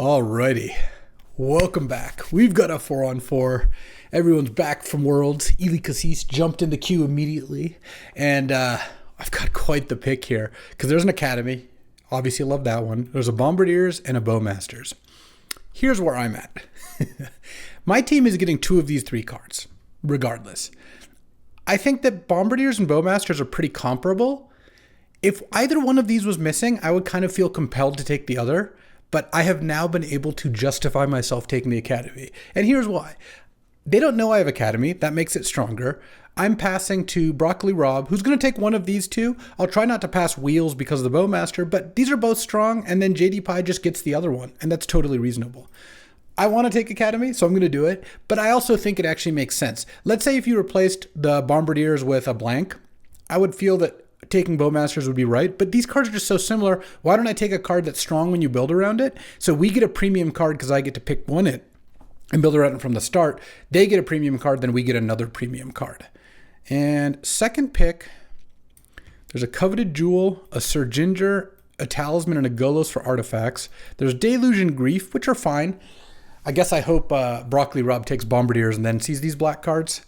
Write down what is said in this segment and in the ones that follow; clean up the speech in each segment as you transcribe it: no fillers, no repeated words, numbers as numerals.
Alrighty, welcome back. We've got a 4-on-4. Everyone's back from Worlds. Eli Cassis jumped in the queue immediately, and I've got quite the pick here because there's an Academy. Obviously, I love that one. There's a Bombardiers and a Bowmasters. Here's where I'm at. My team is getting 2 of these 3 cards, regardless. I think that Bombardiers and Bowmasters are pretty comparable. If either one of these was missing, I would kind of feel compelled to take the other. But I have now been able to justify myself taking the Academy. And here's why. They don't know I have Academy. That makes it stronger. I'm passing to Broccoli Rob, who's going to take one of these 2. I'll try not to pass Wheels because of the Bowmaster, but these are both strong, and then JD Pie just gets the other one, and that's totally reasonable. I want to take Academy, so I'm going to do it, but I also think it actually makes sense. Let's say if you replaced the Bombardiers with a blank, I would feel that taking Bowmasters would be right, but these cards are just so similar. Why don't I take a card that's strong when you build around it? So we get a premium card because I get to pick one it and build around it from the start. They get a premium card, then we get another premium card. And second pick, there's a Coveted Jewel, a Sir Ginger, a Talisman, and a Golos for artifacts. There's Deluge and Grief, which are fine. I guess I hope Broccoli Rob takes Bombardiers and then sees these black cards.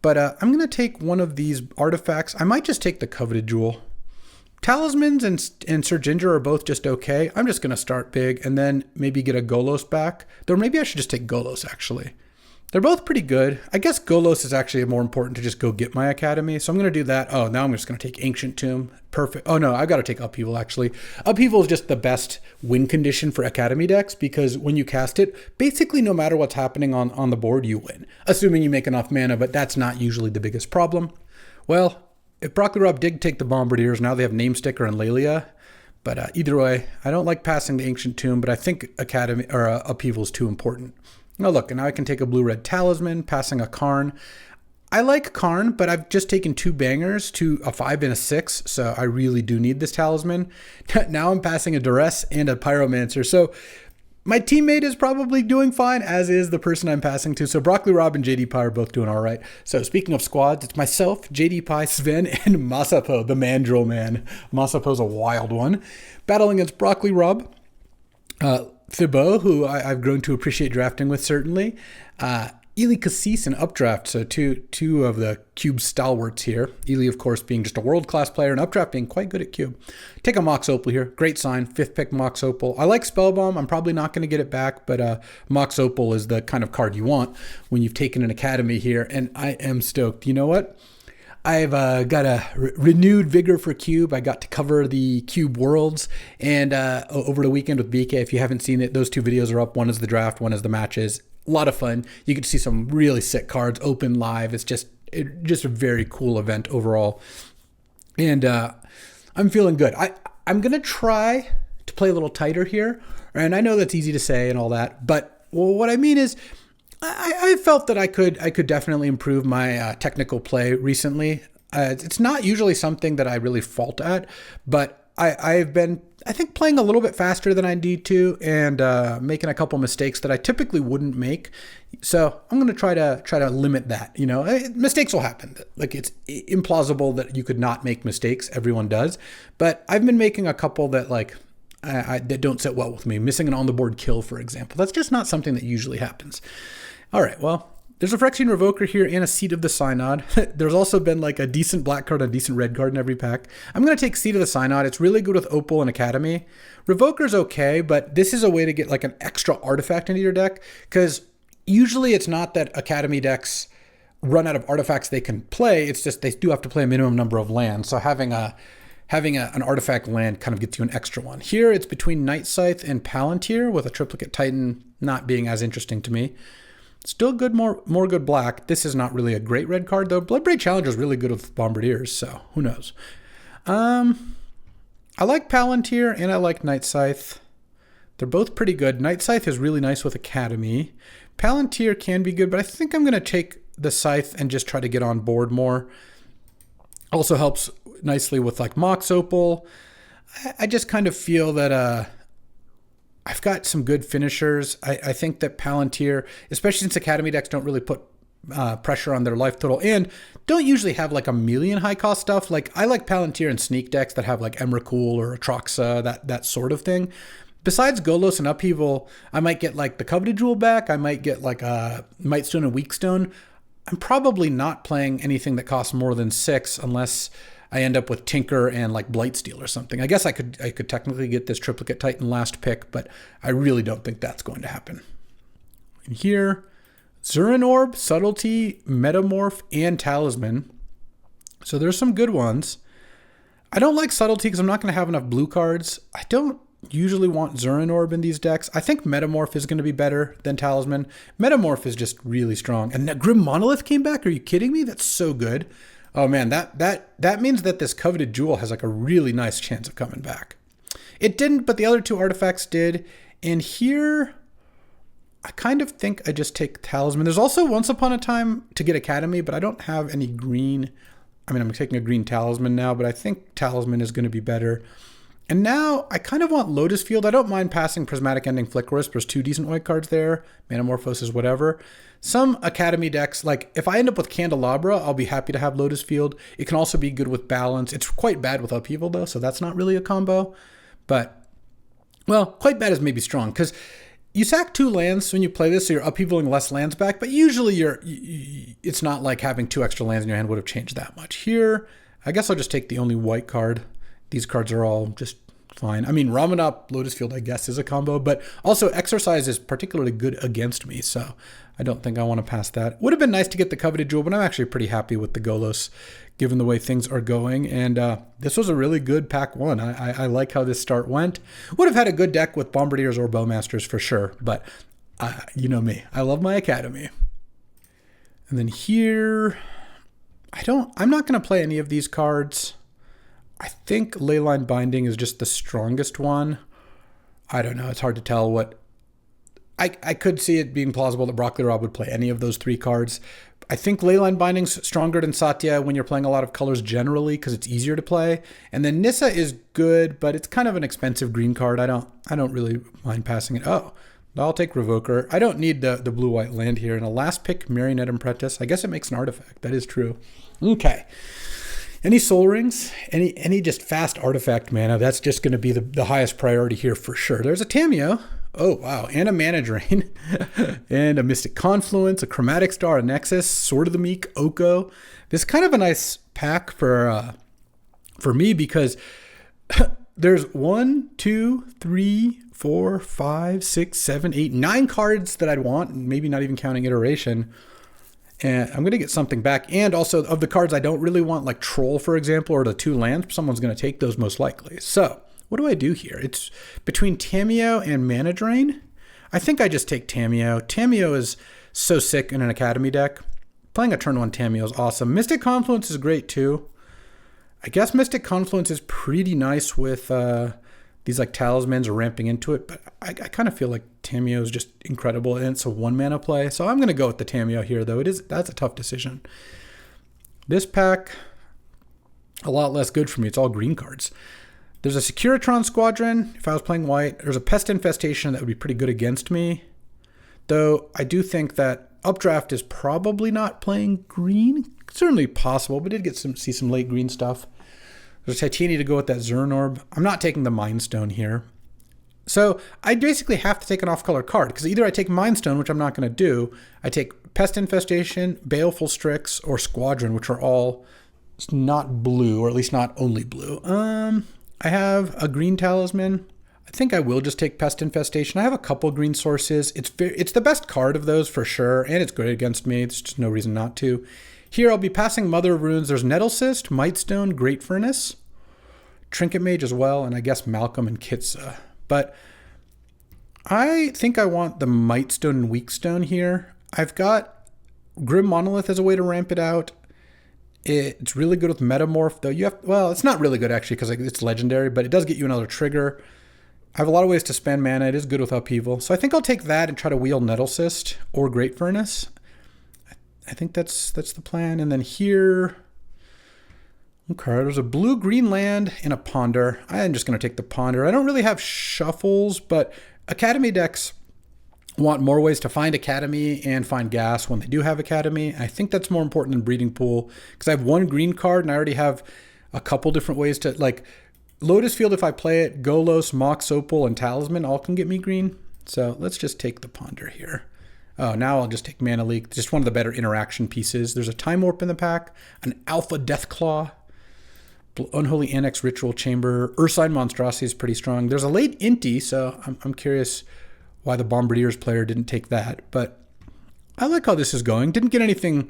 But I'm going to take one of these artifacts. I might just take the Coveted Jewel. Talismans and Sir Ginger are both just okay. I'm just going to start big and then maybe get a Golos back. Though maybe I should just take Golos, actually. They're both pretty good. I guess Golos is actually more important to just go get my Academy. So I'm going to do that. Oh, now I'm just going to take Ancient Tomb. Perfect. Oh, no, I've got to take Upheaval, actually. Upheaval is just the best win condition for Academy decks because when you cast it, basically no matter what's happening on the board, you win. Assuming you make enough mana, but that's not usually the biggest problem. Well, if Broccoli Rob did take the Bombardiers, now they have Namesticker and Lelia. But either way, I don't like passing the Ancient Tomb, but I think Academy or Upheaval is too important. Now look, and now I can take a blue-red Talisman, passing a Karn. I like Karn, but I've just taken 2 bangers, a 5 and a 6, so I really do need this Talisman. Now I'm passing a Duress and a Pyromancer, so my teammate is probably doing fine, as is the person I'm passing to. So Broccoli Rob and JD Pie are both doing all right. So speaking of squads, it's myself, JD Pie, Sven, and Masapo, the Mandrill Man. Masapo's a wild one. Battling against Broccoli Rob. Thibaut, who I've grown to appreciate drafting with, certainly. Eli Cassis and Updraft, so two of the Cube stalwarts here. Eli, of course, being just a world-class player, and Updraft being quite good at Cube. Take a Mox Opal here. Great sign. 5th pick Mox Opal. I like Spellbomb. I'm probably not going to get it back, but Mox Opal is the kind of card you want when you've taken an Academy here, and I am stoked. You know what? I've got a renewed vigor for Cube. I got to cover the Cube Worlds and over the weekend with BK. If you haven't seen it, those 2 videos are up. One is the draft, one is the matches. A lot of fun. You get to see some really sick cards open live. It's just a very cool event overall. And I'm feeling good. I'm going to try to play a little tighter here. And I know that's easy to say and all that. But what I mean is, I felt that I could definitely improve my technical play recently. It's not usually something that I really fault at, but I've been, I think, playing a little bit faster than I need to and making a couple mistakes that I typically wouldn't make. So I'm going to try to limit that. You know, mistakes will happen. Like, it's implausible that you could not make mistakes. Everyone does. But I've been making a couple that that don't sit well with me. Missing an on-the-board kill, for example. That's just not something that usually happens. All right, well, there's a Phyrexian Revoker here and a Seat of the Synod. There's also been like a decent black card and a decent red card in every pack. I'm going to take Seat of the Synod. It's really good with Opal and Academy. Revoker's okay, but this is a way to get like an extra artifact into your deck, because usually it's not that Academy decks run out of artifacts they can play. It's just they do have to play a minimum number of lands. So having an artifact land kind of gets you an extra one. Here it's between Night Scythe and Palantir, with a Triplicate Titan not being as interesting to me. Still good, more good black. This is not really a great red card, though. Bloodbraid Challenger is really good with Bombardiers, so who knows. I like Palantir and I like Night Scythe. They're both pretty good. Night Scythe is really nice with Academy. Palantir can be good, but I think I'm going to take the Scythe and just try to get on board more. Also helps nicely with like Mox Opal. I just kind of feel that I've got some good finishers. I think that Palantir, especially since Academy decks don't really put pressure on their life total and don't usually have like a million high cost stuff. Like, I like Palantir and Sneak decks that have like Emrakul or Atraxa, that sort of thing. besides Golos and Upheaval, I might get like the Coveted Jewel back. I might get like Mightstone and Weakstone. I'm probably not playing anything that costs more than 6 unless I end up with Tinker and like Blightsteel or something. I guess I could technically get this Triplicate Titan last pick, but I really don't think that's going to happen. And here, Zurin Orb, Subtlety, Metamorph, and Talisman. So there's some good ones. I don't like Subtlety because I'm not going to have enough blue cards. I don't usually want Zurin Orb in these decks. I think Metamorph is going to be better than Talisman. Metamorph is just really strong. And that Grim Monolith came back? Are you kidding me? That's so good. Oh man, that means that this Coveted Jewel has like a really nice chance of coming back. It didn't, but the other 2 artifacts did. And here, I kind of think I just take Talisman. There's also Once Upon a Time to get Academy, but I don't have any green. I mean, I'm taking a green Talisman now, but I think Talisman is going to be better. And now I kind of want Lotus Field. I don't mind passing Prismatic Ending Flickerwisp. There's 2 decent white cards there. Manamorphosis, whatever. Some Academy decks, like if I end up with Candelabra, I'll be happy to have Lotus Field. It can also be good with Balance. It's quite bad with Upheaval though, so that's not really a combo. But, well, quite bad is maybe strong because you sack 2 lands when you play this, so you're upheavaling less lands back, but usually it's not like having 2 extra lands in your hand would have changed that much. Here, I guess I'll just take the only white card. These cards are all just fine. I mean, Ramanop, Lotus Field, I guess, is a combo, but also Exercise is particularly good against me, so I don't think I want to pass that. Would have been nice to get the Coveted Jewel, but I'm actually pretty happy with the Golos, given the way things are going, and this was a really good pack 1. I like how this start went. Would have had a good deck with Bombardiers or Bowmasters for sure, but you know me. I love my Academy. And then here, I'm not going to play any of these cards. I think Leyline Binding is just the strongest one. I don't know. It's hard to tell what... I could see it being plausible that Broccoli Rob would play any of those 3 cards. I think Leyline Binding's stronger than Satya when you're playing a lot of colors generally because it's easier to play. And then Nissa is good, but it's kind of an expensive green card. I don't really mind passing it. Oh, I'll take Revoker. I don't need the blue-white land here. And a last pick, Marionette Apprentice. I guess it makes an artifact. That is true. Okay. Any Soul Rings, any just fast artifact mana, that's just going to be the highest priority here for sure. There's a Tameo. Oh, wow. And a Mana Drain. And a Mystic Confluence, a Chromatic Star, a Nexus, Sword of the Meek, Oko. This is kind of a nice pack for me because there's 1, 2, 3, 4, 5, 6, 7, 8, 9 cards that I'd want, maybe not even counting Iteration. And I'm going to get something back. And also of the cards I don't really want, like Troll, for example, or the 2 lands, someone's going to take those most likely. So what do I do here? It's between Tameo and Mana Drain. I think I just take Tameo. Tameo is so sick in an Academy deck. Playing a turn 1 Tameo is awesome. Mystic Confluence is great too. I guess Mystic Confluence is pretty nice with these like talismans or ramping into it, but I kind of feel like Tameo is just incredible, and it's a 1 mana play. So I'm going to go with the Tameo here, though. That's a tough decision. This pack, a lot less good for me. It's all green cards. There's a Securitron Squadron. If I was playing white, there's a Pest Infestation that would be pretty good against me. Though I do think that Updraft is probably not playing green. Certainly possible, but did get see some late green stuff. There's Titania to go with that Zurin Orb. I'm not taking the Mind Stone here. So I basically have to take an off-color card, because either I take Mind Stone, which I'm not going to do, I take Pest Infestation, Baleful Strix, or Squadron, which are all not blue, or at least not only blue. I have a green Talisman. I think I will just take Pest Infestation. I have a couple green sources. It's the best card of those for sure, and it's good against me. There's just no reason not to. Here I'll be passing Mother of Runes. There's Nettle Cyst, Mightstone, Great Furnace, Trinket Mage as well, and I guess Malcolm and Kitsa. But I think I want the Mightstone and Weakstone here. I've got Grim Monolith as a way to ramp it out. It's really good with Metamorph, though. Well, it's not really good actually because it's legendary, but it does get you another trigger. I have a lot of ways to spend mana. It is good with Upheaval. So I think I'll take that and try to wheel Nettle Cyst or Great Furnace. I think that's the plan. And then here, okay, there's a blue-green land and a Ponder. I'm just going to take the Ponder. I don't really have shuffles, but Academy decks want more ways to find Academy and find gas when they do have Academy. I think that's more important than Breeding Pool because I have one green card and I already have a couple different ways to, like, Lotus Field, if I play it, Golos, Mox Opal, and Talisman all can get me green. So let's just take the Ponder here. Oh, now I'll just take Mana Leak. Just one of the better interaction pieces. There's a Time Warp in the pack, an Alpha Deathclaw, Unholy Annex Ritual Chamber, Ursine Monstrosity is pretty strong. There's a late Inti, so I'm curious why the Bombardiers player didn't take that. But I like how this is going. Didn't get anything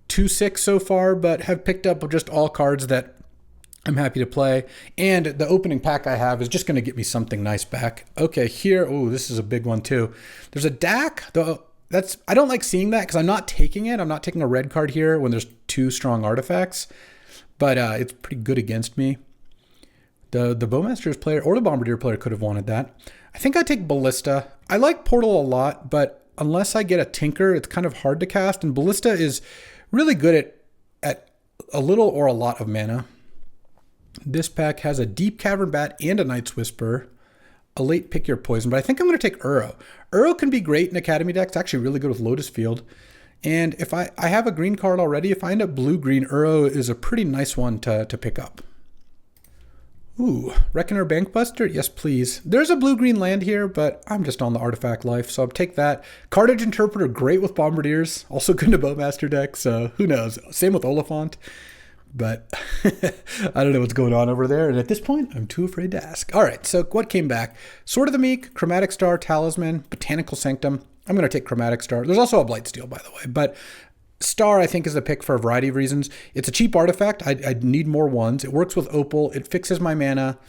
too sick so far, but have picked up just all cards that I'm happy to play. And the opening pack I have is just going to get me something nice back. Okay, here, oh, this is a big one too. There's a DAC, though. I don't like seeing that because I'm not taking it. I'm not taking a red card here when there's 2 strong artifacts, but it's pretty good against me. The Bowmasters player or the Bombardier player could have wanted that. I think I take Ballista. I like Portal a lot, but unless I get a Tinker, it's kind of hard to cast, and Ballista is really good at a little or a lot of mana. This pack has a Deep Cavern Bat and a Night's Whisper, a late Pick Your Poison, but I think I'm going to take Uro. Uro can be great in Academy decks. It's actually really good with Lotus Field. And if I have a green card already, if I end up blue-green, Uro is a pretty nice one to pick up. Ooh, Reckoner Bankbuster? Yes, please. There's a blue-green land here, but I'm just on the artifact life, so I'll take that. Cartage Interpreter, great with Bombardiers. Also good in a Bowmaster deck, so who knows. Same with Oliphant. But I don't know what's going on over there. And at this point, I'm too afraid to ask. All right, so what came back? Sword of the Meek, Chromatic Star, Talisman, Botanical Sanctum. I'm going to take Chromatic Star. There's also a Blightsteel, by the way. But Star, I think, is the pick for a variety of reasons. It's a cheap artifact. I need more ones. It works with Opal. It fixes my mana.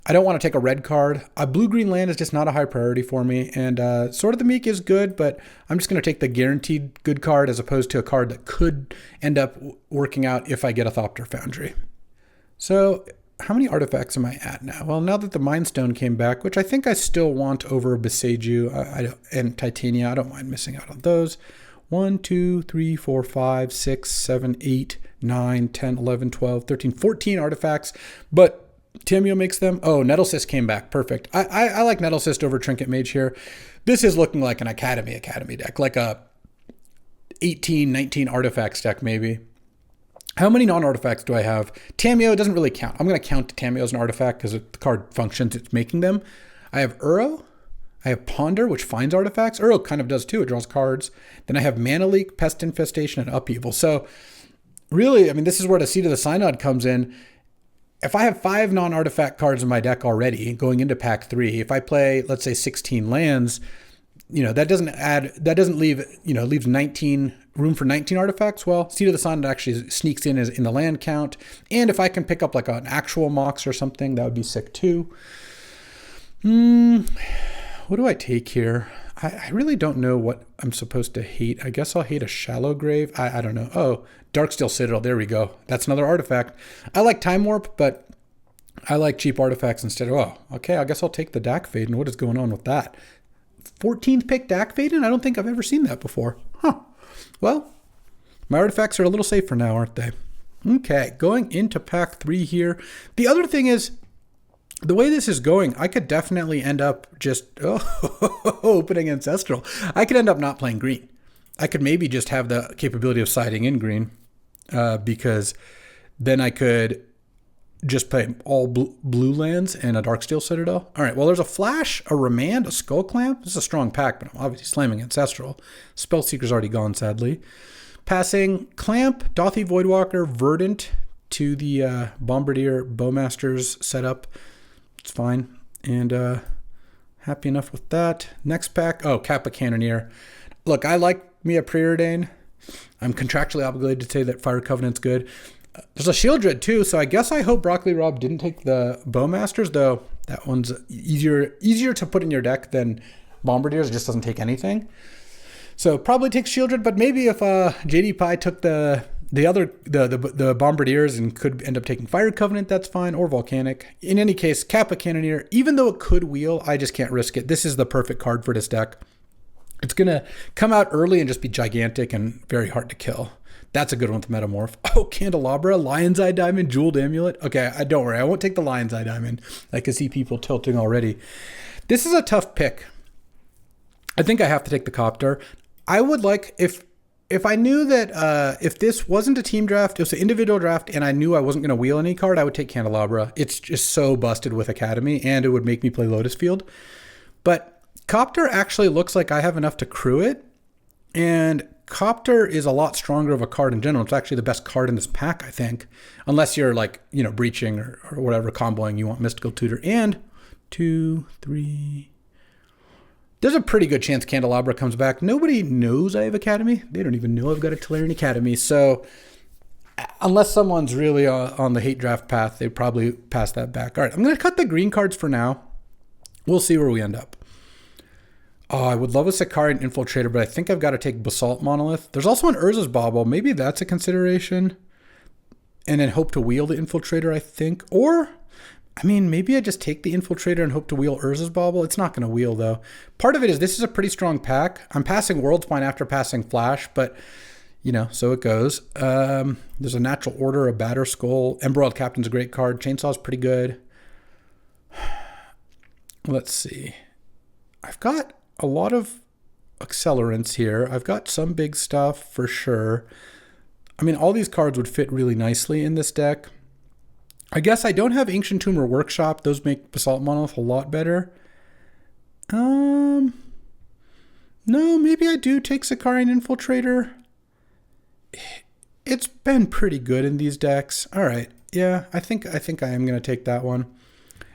I don't want to take a red card. A blue-green land is just not a high priority for me. And Sword of the Meek is good, but I'm just going to take the guaranteed good card as opposed to a card that could end up working out if I get a Thopter Foundry. So how many artifacts am I at now? Well, now that the Mind Stone came back, which I think I still want over Beseiju and Titania, I don't mind missing out on those. 1, 2, 3, 4, 5, 6, 7, 8, 9, 10, 11, 12, 13, 14 artifacts. But Tamio makes them. Oh, Nettlecyst came back. Perfect. I like Nettlecyst over Trinket Mage here. This is looking like an Academy deck, like a 18, 19 artifacts deck maybe. How many non-artifacts do I have? Tamio doesn't really count. I'm going to count Tamio as an artifact because the card functions. It's making them. I have Uro. I have Ponder, which finds artifacts. Uro kind of does too. It draws cards. Then I have Mana Leak, Pest Infestation, and Upheaval. So really, I mean, this is where the Seat of the Synod comes in. If I have 5 non-artifact cards in my deck already going into pack 3, if I play, let's say 16 lands, that doesn't leave, leaves 19 room for 19 artifacts. Well, Seat of the Synod actually sneaks in the land count. And if I can pick up like an actual Mox or something, that would be sick too. What do I take here? I really don't know what I'm supposed to hate. I guess I'll hate a Shallow Grave. I don't know. Oh, Darksteel Citadel. There we go. That's another artifact. I like Time Warp, but I like cheap artifacts instead. Oh, okay. I guess I'll take the Dak Faden. What is going on with that? 14th pick Dak Faden? I don't think I've ever seen that before. Huh. Well, my artifacts are a little safer now, aren't they? Okay, going into pack 3 here. The other thing is, the way this is going, I could definitely end up just opening Ancestral. I could end up not playing green. I could maybe just have the capability of siding in green because then I could just play all blue lands and a Darksteel Citadel. All right, well, there's a Flash, a Remand, a Skull Clamp. This is a strong pack, but I'm obviously slamming Ancestral. Spellseeker's already gone, sadly. Passing Clamp, Dothy Voidwalker, Verdant to the Bombardier Bowmasters setup. It's fine. And happy enough with that. Next pack. Oh, Kappa Cannoneer. Look, I like me a Preordain. I'm contractually obligated to say that Fire Covenant's good. There's a Shield Dread too, so I guess I hope Broccoli Rob didn't take the Bowmasters, though that one's easier to put in your deck than Bombardiers. It just doesn't take anything. So probably takes Shield Dread, but maybe if JD Pie took the Bombardiers and could end up taking Fire Covenant, that's fine, or Volcanic. In any case, Kappa Cannoneer, even though it could wheel, I just can't risk it. This is the perfect card for this deck. It's going to come out early and just be gigantic and very hard to kill. That's a good one with Metamorph. Oh, Candelabra, Lion's Eye Diamond, Jeweled Amulet. Okay, don't worry. I won't take the Lion's Eye Diamond. I can see people tilting already. This is a tough pick. I think I have to take the Copter. I would like, if if I knew that if this wasn't a team draft, it was an individual draft, and I knew I wasn't going to wheel any card, I would take Candelabra. It's just so busted with Academy, and it would make me play Lotus Field. But Copter actually looks like I have enough to crew it, and Copter is a lot stronger of a card in general. It's actually the best card in this pack, I think, unless you're like, you know, breaching or whatever, comboing, you want Mystical Tutor. And 2, 3... There's a pretty good chance Candelabra comes back. Nobody knows I have Academy. They don't even know I've got a Tolarian Academy. So unless someone's really on the hate draft path, they probably pass that back. All right, I'm going to cut the green cards for now. We'll see where we end up. Oh, I would love a Sicarian Infiltrator, but I think I've got to take Basalt Monolith. There's also an Urza's Bauble. Maybe that's a consideration. And then hope to wheel the Infiltrator, I think. Or, I mean, maybe I just take the Infiltrator and hope to wheel Urza's Bauble. It's not going to wheel, though. Part of it is this is a pretty strong pack. I'm passing Worldspine after passing Flash, but, you know, so it goes. There's a Natural Order, a Batter Skull. Emerald Captain's a great card. Chainsaw's pretty good. Let's see. I've got a lot of accelerants here. I've got some big stuff for sure. I mean, all these cards would fit really nicely in this deck. I guess I don't have Ancient Tomb or Workshop. Those make Basalt Monolith a lot better. No, maybe I do take Sicarian Infiltrator. It's been pretty good in these decks. All right. Yeah, I think I am going to take that one.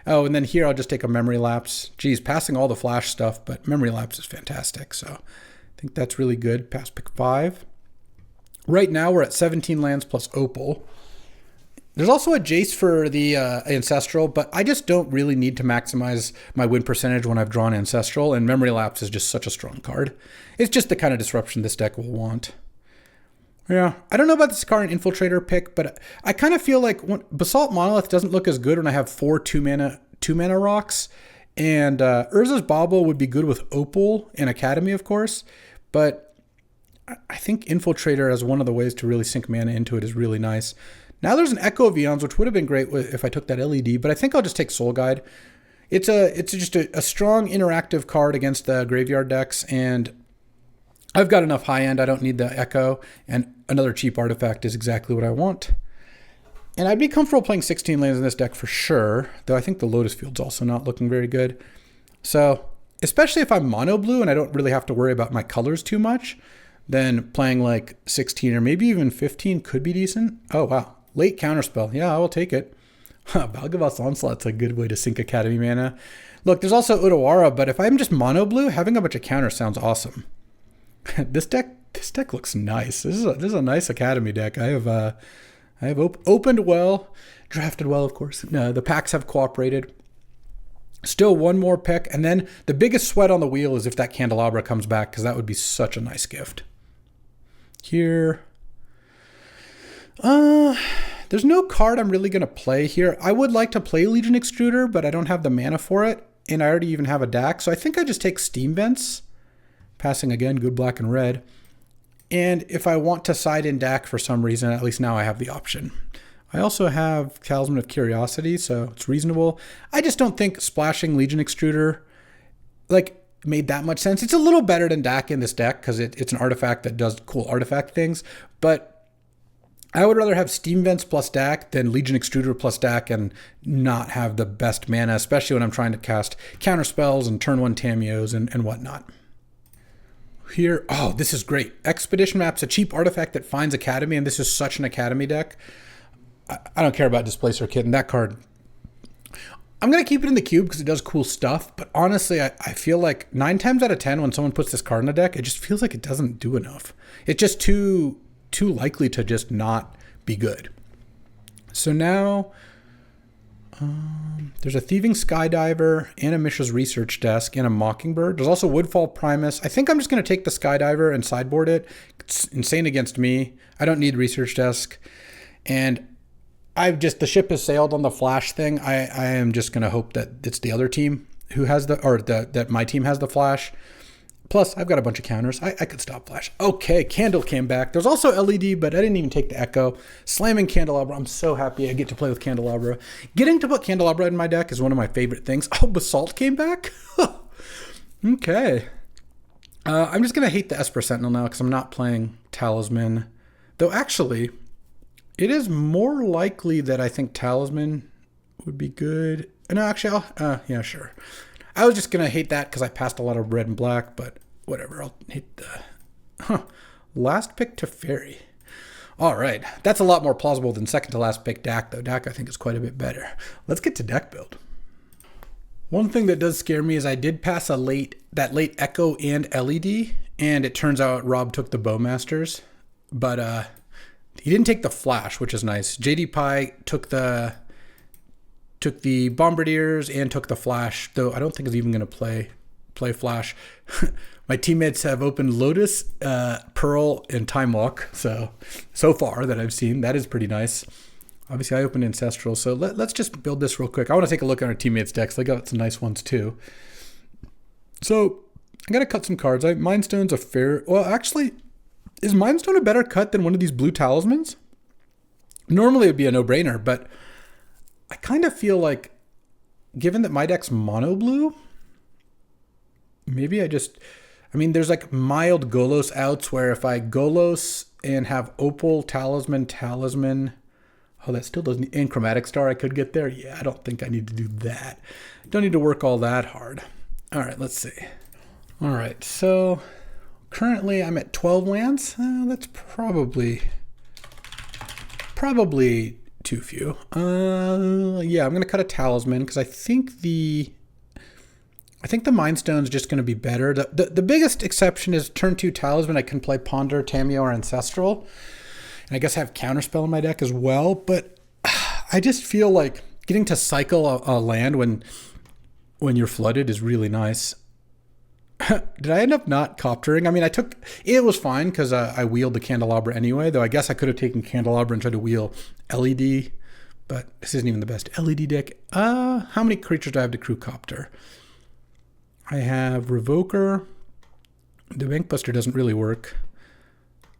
Oh, and then here I'll just take a Memory Lapse. Geez, passing all the Flash stuff, but Memory Lapse is fantastic. So I think that's really good. Pass pick 5. Right now we're at 17 lands plus Opal. There's also a Jace for the Ancestral, but I just don't really need to maximize my win percentage when I've drawn Ancestral, and Memory Lapse is just such a strong card. It's just the kind of disruption this deck will want. Yeah, I don't know about the Sicarian Infiltrator pick, but I kind of feel like Basalt Monolith doesn't look as good when I have 4 2-mana rocks, and Urza's Bauble would be good with Opal and Academy, of course, but I think Infiltrator as one of the ways to really sink mana into it is really nice. Now there's an Echo of Eons, which would have been great if I took that LED, but I think I'll just take Soul Guide. It's just a strong interactive card against the graveyard decks, and I've got enough high end. I don't need the Echo, and another cheap artifact is exactly what I want. And I'd be comfortable playing 16 lands in this deck for sure, though I think the Lotus Field's also not looking very good. So, especially if I'm mono blue and I don't really have to worry about my colors too much, then playing like 16 or maybe even 15 could be decent. Oh, wow. Late Counterspell. Yeah, I will take it. Valgavas Onslaught's a good way to sink Academy mana. Look, there's also Udawara, but if I'm just mono blue, having a bunch of counters sounds awesome. This deck looks nice. This is a nice Academy deck. I have opened well, drafted well, of course. No, the packs have cooperated. Still one more pick, and then the biggest sweat on the wheel is if that Candelabra comes back, because that would be such a nice gift. Here, there's no card I'm really going to play here. I would like to play Legion Extruder, but I don't have the mana for it, and I already even have a DAC, so I think I just take Steam Vents. Passing again, good black and red. And if I want to side in DAC for some reason, at least now I have the option. I also have Talisman of Curiosity, so it's reasonable. I just don't think splashing Legion Extruder made that much sense. It's a little better than DAC in this deck because it's an artifact that does cool artifact things, but I would rather have Steam Vents plus DAC than Legion Extruder plus DAC and not have the best mana, especially when I'm trying to cast counter spells and turn 1 Tamios and whatnot. Here, oh, this is great. Expedition Map's a cheap artifact that finds Academy, and this is such an Academy deck. I don't care about Displacer Kitten. That card, I'm going to keep it in the cube because it does cool stuff, but honestly, I feel like 9 times out of 10 when someone puts this card in a deck, it just feels like it doesn't do enough. It's just too likely to just not be good. So now, there's a Thieving Skydiver and a Mishra's Research Desk and a Mockingbird. There's also Woodfall Primus. I think I'm just going to take the Skydiver and sideboard it. It's insane against me. I don't need Research Desk. And the ship has sailed on the Flash thing. I am just going to hope that it's the other team who has that my team has the Flash. Plus, I've got a bunch of counters. I could stop Flash. Okay, Candle came back. There's also LED, but I didn't even take the Echo. Slamming Candelabra. I'm so happy I get to play with Candelabra. Getting to put Candelabra in my deck is one of my favorite things. Oh, Basalt came back? Okay. I'm just going to hate the Esper Sentinel now because I'm not playing Talisman. Though actually, it is more likely that I think Talisman would be good. No, actually, yeah, sure. I was just going to hate that because I passed a lot of red and black, but whatever. I'll hate the... Last pick to Fairy. All right. That's a lot more plausible than second to last pick Dak, though. Dak, I think, is quite a bit better. Let's get to deck build. One thing that does scare me is I did pass that late Echo and LED, and it turns out Rob took the Bowmasters, but he didn't take the Flash, which is nice. JD Pie took the Bombardiers and took the Flash, though I don't think he's even going to play Flash. My teammates have opened Lotus, Pearl, and Time Walk, so far that I've seen. That is pretty nice. Obviously, I opened Ancestral, so let's just build this real quick. I want to take a look at our teammates' decks. They got some nice ones, too. So, I got to cut some cards. Mindstone's a fair... Well, actually, is Mindstone a better cut than one of these blue talismans? Normally, it would be a no-brainer, but I kind of feel like, given that my deck's mono blue, maybe there's like mild Golos outs where if I Golos and have Opal, Talisman... Oh, that still doesn't... And Chromatic Star, I could get there. Yeah, I don't think I need to do that. Don't need to work all that hard. All right, let's see. All right, so currently I'm at 12 lands. That's probably too few. Yeah, I'm going to cut a Talisman because I think the Mind Stone's just going to be better. The biggest exception is turn 2 Talisman. I can play Ponder, Tameo, or Ancestral. And I guess I have Counterspell in my deck as well, but I just feel like getting to cycle a land when you're flooded is really nice. Did I end up not coptering? I mean, it was fine because I wheeled the Candelabra anyway, though I guess I could have taken Candelabra and tried to wheel LED, but this isn't even the best LED deck. How many creatures do I have to crew copter? I have Revoker. The Bankbuster doesn't really work.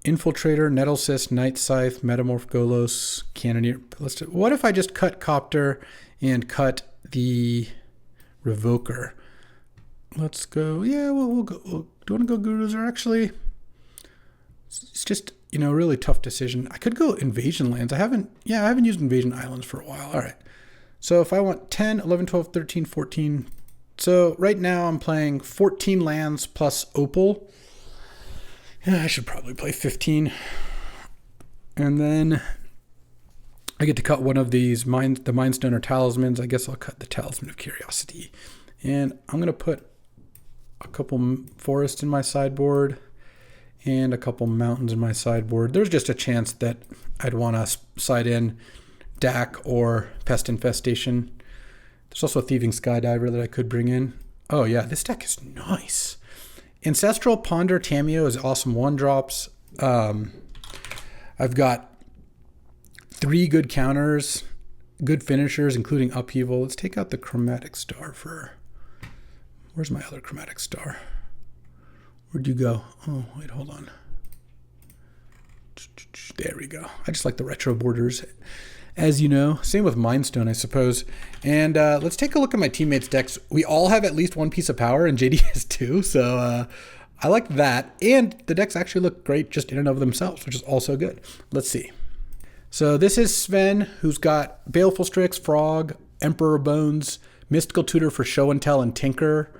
Infiltrator, Nettlecyst, Night Scythe, Metamorph Golos, Cannoneer. What if I just cut Copter and cut the Revoker? Let's go. Yeah, we'll go. Do you want to go Gurus? Or actually, it's just, a really tough decision. I could go Invasion Lands. I haven't used Invasion Islands for a while. All right. So if I want 10, 11, 12, 13, 14. So right now I'm playing 14 lands plus Opal. Yeah, I should probably play 15. And then I get to cut one of these, the Mindstone or Talismans. I guess I'll cut the Talisman of Curiosity. And I'm going to put a couple forests in my sideboard and a couple mountains in my sideboard. There's just a chance that I'd want to side in Dak or Pest Infestation. There's also a Thieving Skydiver that I could bring in. Oh yeah, this deck is nice. Ancestral, Ponder, Tameo is awesome 1-drops. I've got 3 good counters, good finishers, including Upheaval. Let's take out the Chromatic Star for... Where's my other Chromatic Star? Where'd you go? Oh, wait, hold on. There we go. I just like the retro borders, as you know. Same with Mindstone, I suppose. And let's take a look at my teammates' decks. We all have at least 1 piece of power, and JD has 2. So I like that. And the decks actually look great just in and of themselves, which is also good. Let's see. So this is Sven, who's got Baleful Strix, Frog, Emperor Bones, Mystical Tutor for Show and Tell and Tinker,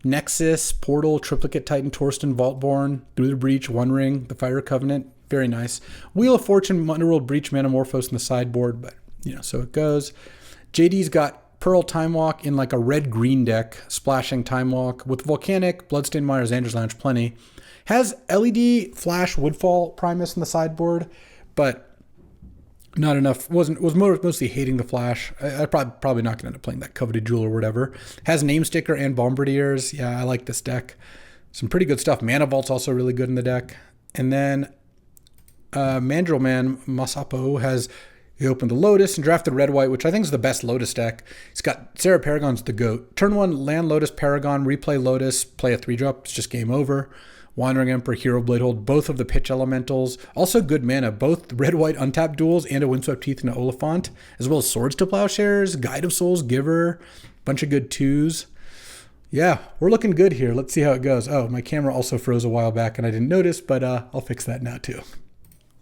Nexus, Portal, Triplicate Titan, Torsten, Vaultborn, Through the Breach, One Ring, the Fire Covenant. Very nice. Wheel of Fortune, Underworld Breach, Manamorphose in the sideboard, but, so it goes. JD's got Pearl Time Walk in like a red-green deck, splashing Time Walk with Volcanic, Bloodstained Mire, Xander's Lounge, plenty. Has LED, Flash, Woodfall, Primus in the sideboard, but not enough. Was mostly hating the Flash. I probably not going to end up playing that Coveted Jewel or whatever. Has Namesticker and Bombardiers. Yeah, I like this deck. Some pretty good stuff. Mana Vault's also really good in the deck. And then Mandrill Man Masapo he opened the Lotus and drafted Red White, which I think is the best Lotus deck. He's got Sarah Paragon's the GOAT. Turn 1, land Lotus Paragon, replay Lotus, play a 3-drop. It's just game over. Wandering Emperor, Hero Blade Hold, both of the pitch elementals. Also good mana, both Red-White untapped duels and a Windswept Teeth and an Oliphant, as well as Swords to Plowshares, Guide of Souls, Giver, bunch of good 2s. Yeah, we're looking good here. Let's see how it goes. Oh, my camera also froze a while back and I didn't notice, but I'll fix that now too.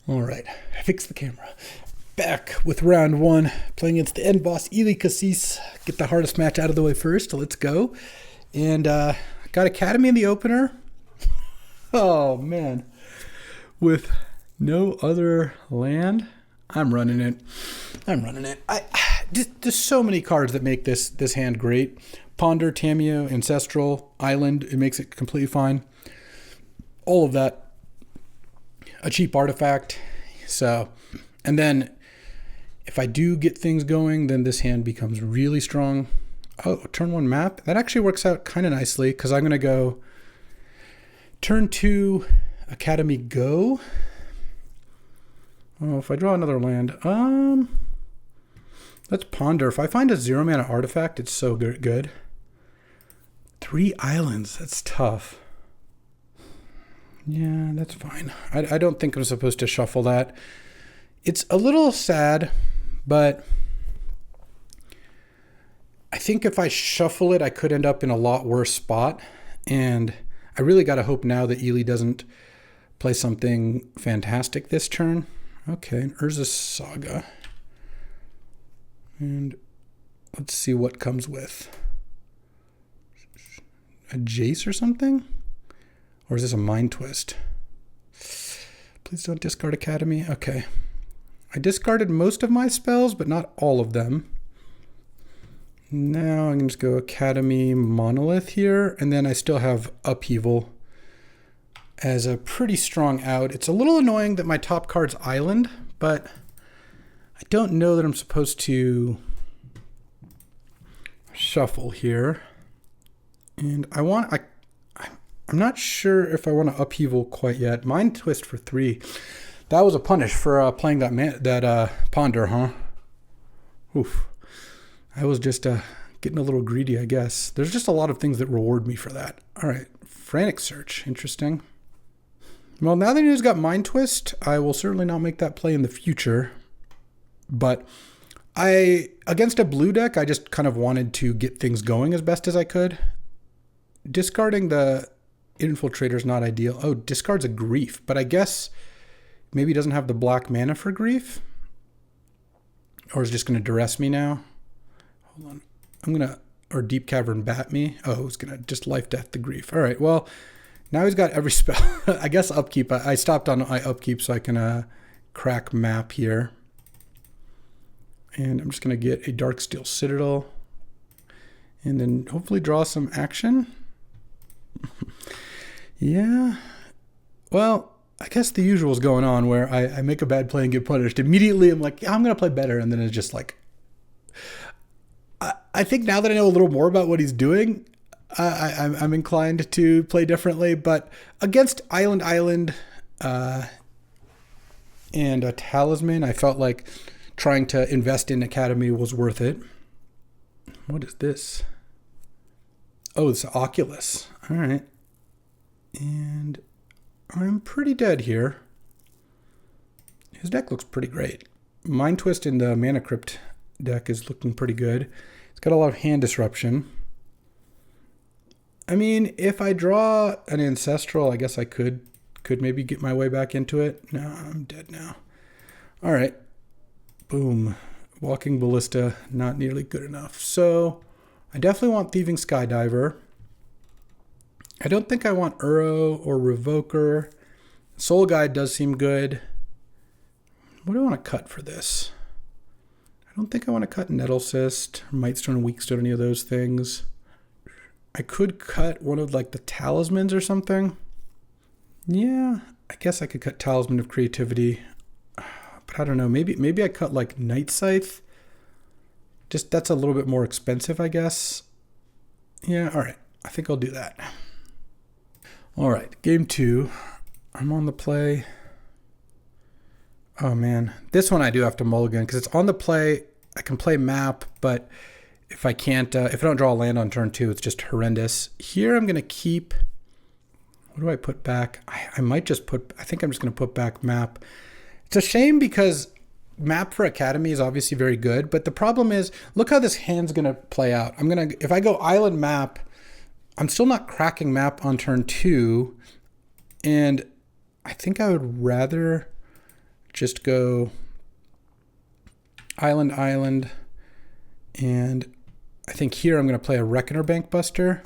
All right, I fixed the camera. Back with round one, playing against the end boss, Ili Cassis. Get the hardest match out of the way first. Let's go. And got Academy in the opener. Oh, man. With no other land, I'm running it. There's so many cards that make this hand great. Ponder, Tamiyo, Ancestral, Island, it makes it completely fine. All of that. A cheap artifact. So, and then if I do get things going, then this hand becomes really strong. Oh, turn one map. That actually works out kind of nicely because I'm going to go turn 2, Academy go. Oh, if I draw another land, let's ponder. If I find a 0-mana artifact, it's so good. 3 islands, that's tough. Yeah, that's fine. I don't think I'm supposed to shuffle that. It's a little sad, but I think if I shuffle it, I could end up in a lot worse spot. And I really got to hope now that Ili doesn't play something fantastic this turn. Okay, Urza Saga. And let's see what comes with. A Jace or something? Or is this a Mind Twist? Please don't discard Academy. Okay. I discarded most of my spells, but not all of them. Now I'm going to just go Academy Monolith here, and then I still have Upheaval as a pretty strong out. It's a little annoying that my top card's Island, but I don't know that I'm supposed to shuffle here. And I'm not sure if I want to Upheaval quite yet. Mind Twist for 3. That was a punish for playing that Ponder, huh? Oof. I was just getting a little greedy, I guess. There's just a lot of things that reward me for that. All right, Frantic Search, interesting. Well, now that he's got Mind Twist, I will certainly not make that play in the future. But against a blue deck, I just kind of wanted to get things going as best as I could. Discarding the Infiltrator's not ideal. Oh, discards a Grief, but I guess maybe he doesn't have the black mana for Grief. Or is just going to duress me now. Hold on. I'm going to, or Deep Cavern bat me. Oh, he's going to just life death the Grief. All right, well, now he's got every spell. I guess Upkeep. I stopped on my Upkeep so I can crack map here. And I'm just going to get a Darksteel Citadel. And then hopefully draw some action. Yeah. Well, I guess the usual is going on where I make a bad play and get punished. Immediately I'm like, yeah, I'm going to play better. And then it's just like, I think now that I know a little more about what he's doing, I'm inclined to play differently. But against Island and a Talisman, I felt like trying to invest in Academy was worth it. What is this? Oh, it's Oculus. All right. And I'm pretty dead here. His deck looks pretty great. Mind Twist in the Mana Crypt deck is looking pretty good. It's got a lot of hand disruption. I mean, if I draw an Ancestral, I guess I could maybe get my way back into it. No, I'm dead now. All right. Boom. Walking Ballista, not nearly good enough. So I definitely want Thieving Skydiver. I don't think I want Uro or Revoker. Soul Guide does seem good. What do I want to cut for this? I don't think I want to cut Nettle Cyst, Mightstone, Weakstone, any of those things. I could cut one of like the Talismans or something. Yeah, I guess I could cut Talisman of Creativity. But I don't know, maybe I cut like Night Scythe. Just that's a little bit more expensive, I guess. Yeah, all right. I think I'll do that. All right, game 2. I'm on the play. Oh man, this one I do have to mulligan because it's on the play. I can play map, but if I can't, if I don't draw a land on turn 2, it's just horrendous. Here I'm gonna keep. What do I put back? I might just put. I think I'm just gonna put back map. It's a shame because map for Academy is obviously very good, but the problem is, look how this hand's gonna play out. If I go Island map, I'm still not cracking map on turn 2. And I think I would rather just go island, island. And I think here I'm going to play a Reckoner Bankbuster.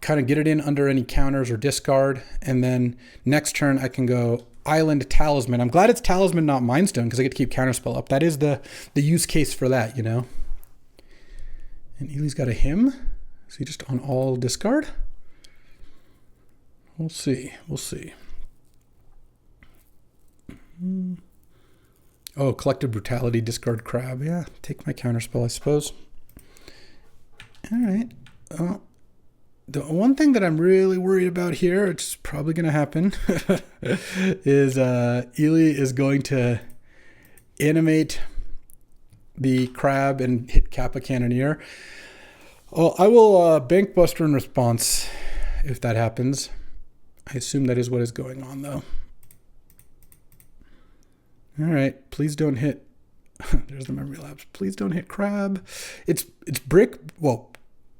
Kind of get it in under any counters or discard. And then next turn I can go island, Talisman. I'm glad it's Talisman, not Mindstone, because I get to keep Counterspell up. That is the use case for that, you know. And Ely's got a hymn. Is he just on all discard? We'll see. We'll see. Oh, Collective Brutality, discard Crab. Yeah, take my Counterspell, I suppose. All right. The one thing that I'm really worried about here, it's probably going to happen, is Ely is going to animate the Crab and hit Kappa Cannoneer. Oh, I will Bankbuster in response if that happens. I assume that is what is going on, though. All right, please don't hit. There's the memory lapse. Please don't hit Crab. It's brick. Well,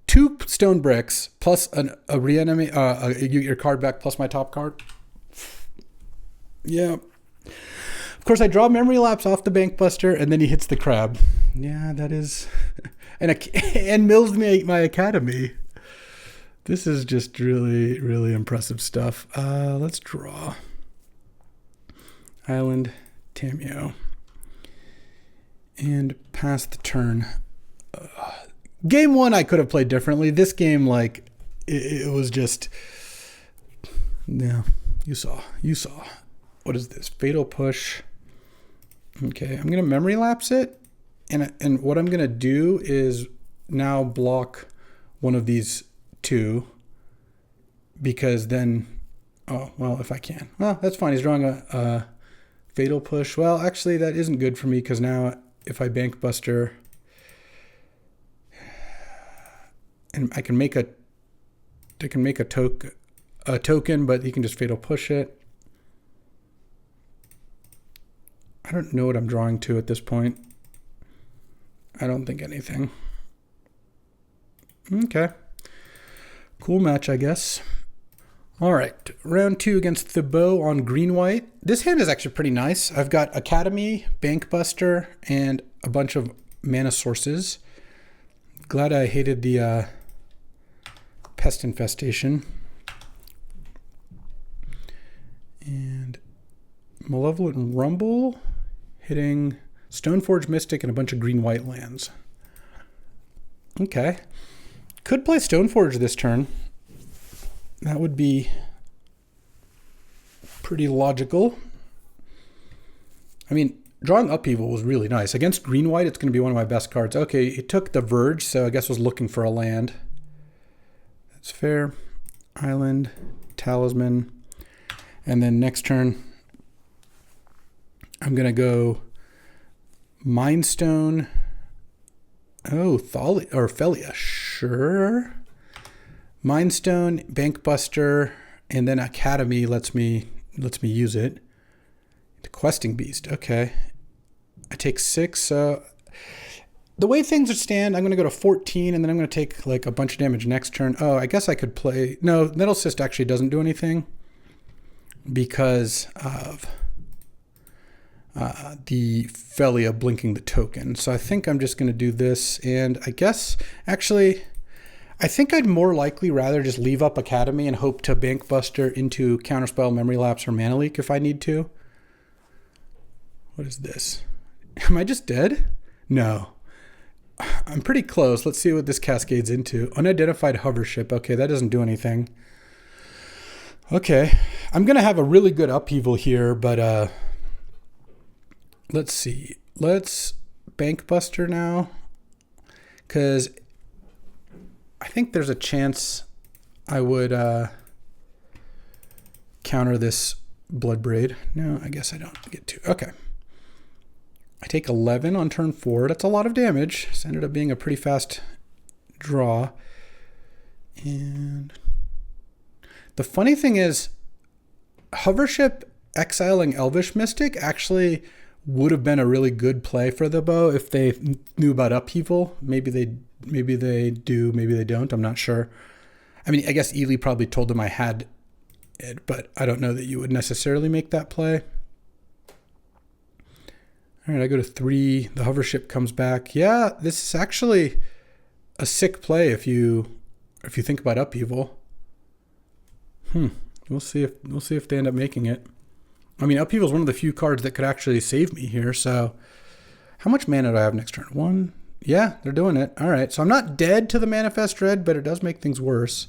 2 stone bricks plus a reanimate. You get your card back plus my top card. Yeah. Of course, I draw memory lapse off the Bankbuster, and then he hits the Crab. Yeah, that is, and mills me my Academy. This is just really, really impressive stuff. Let's draw. Island, Tameo. And pass the turn. Game 1 I could have played differently. This game, like, it was just, yeah, you saw. What is this? Fatal Push. Okay, I'm going to memory lapse it. And what I'm going to do is now block one of these 2, because then, oh, well, if I can. Well, that's fine. He's drawing a Fatal Push. Well, actually, that isn't good for me, because now if I Bankbuster, and I can make a token, but he can just Fatal Push it. I don't know what I'm drawing to at this point. I don't think anything. Okay. Cool match, I guess. All right. Round 2 against Thibaut on green-white. This hand is actually pretty nice. I've got Academy, Bankbuster, and a bunch of mana sources. Glad I hated the Pest Infestation. And Malevolent Rumble, hitting Stoneforge Mystic and a bunch of green-white lands. Okay. Could play Stoneforge this turn. That would be pretty logical. I mean, drawing Upheaval was really nice. Against green-white, it's going to be one of my best cards. Okay, it took the Verge, so I guess was looking for a land. That's fair. Island, Talisman. And then next turn, I'm going to go Mindstone. Oh, Felia. Sure. Mindstone, Bankbuster, and then Academy lets me use it. The Questing Beast. Okay. I take 6. The way things stand, I'm going to go to 14, and then I'm going to take like a bunch of damage next turn. Oh, I guess I could play. No, Metal Cyst actually doesn't do anything because of the Felia blinking the token. So I think I'm just going to do this, and I guess actually I think I'd more likely rather just leave up Academy and hope to Bankbuster into Counterspell, Memory Lapse, or Mana Leak if I need to. What is this? Am I just dead? No. I'm pretty close. Let's see what this cascades into. Unidentified hover ship. Okay, that doesn't do anything. Okay. I'm going to have a really good Upheaval here, but let's see. Let's Bankbuster now, because I think there's a chance I would counter this Bloodbraid. No, I guess I don't get to. Okay. I take 11 on turn 4. That's a lot of damage. This ended up being a pretty fast draw. And the funny thing is, Hovership exiling Elvish Mystic actually would have been a really good play for the bow if they knew about Upheaval. Maybe they do, maybe they don't. I'm not sure. I mean, I guess Ely probably told him I had it, but I don't know that you would necessarily make that play. All right, I go to 3. The hover ship comes back. Yeah, this is actually a sick play if you think about Upheaval. We'll see if they end up making it. I mean, Upheaval is one of the few cards that could actually save me here. So, how much mana do I have next turn? 1. Yeah, they're doing it. All right, so I'm not dead to the Manifest Dread, but it does make things worse.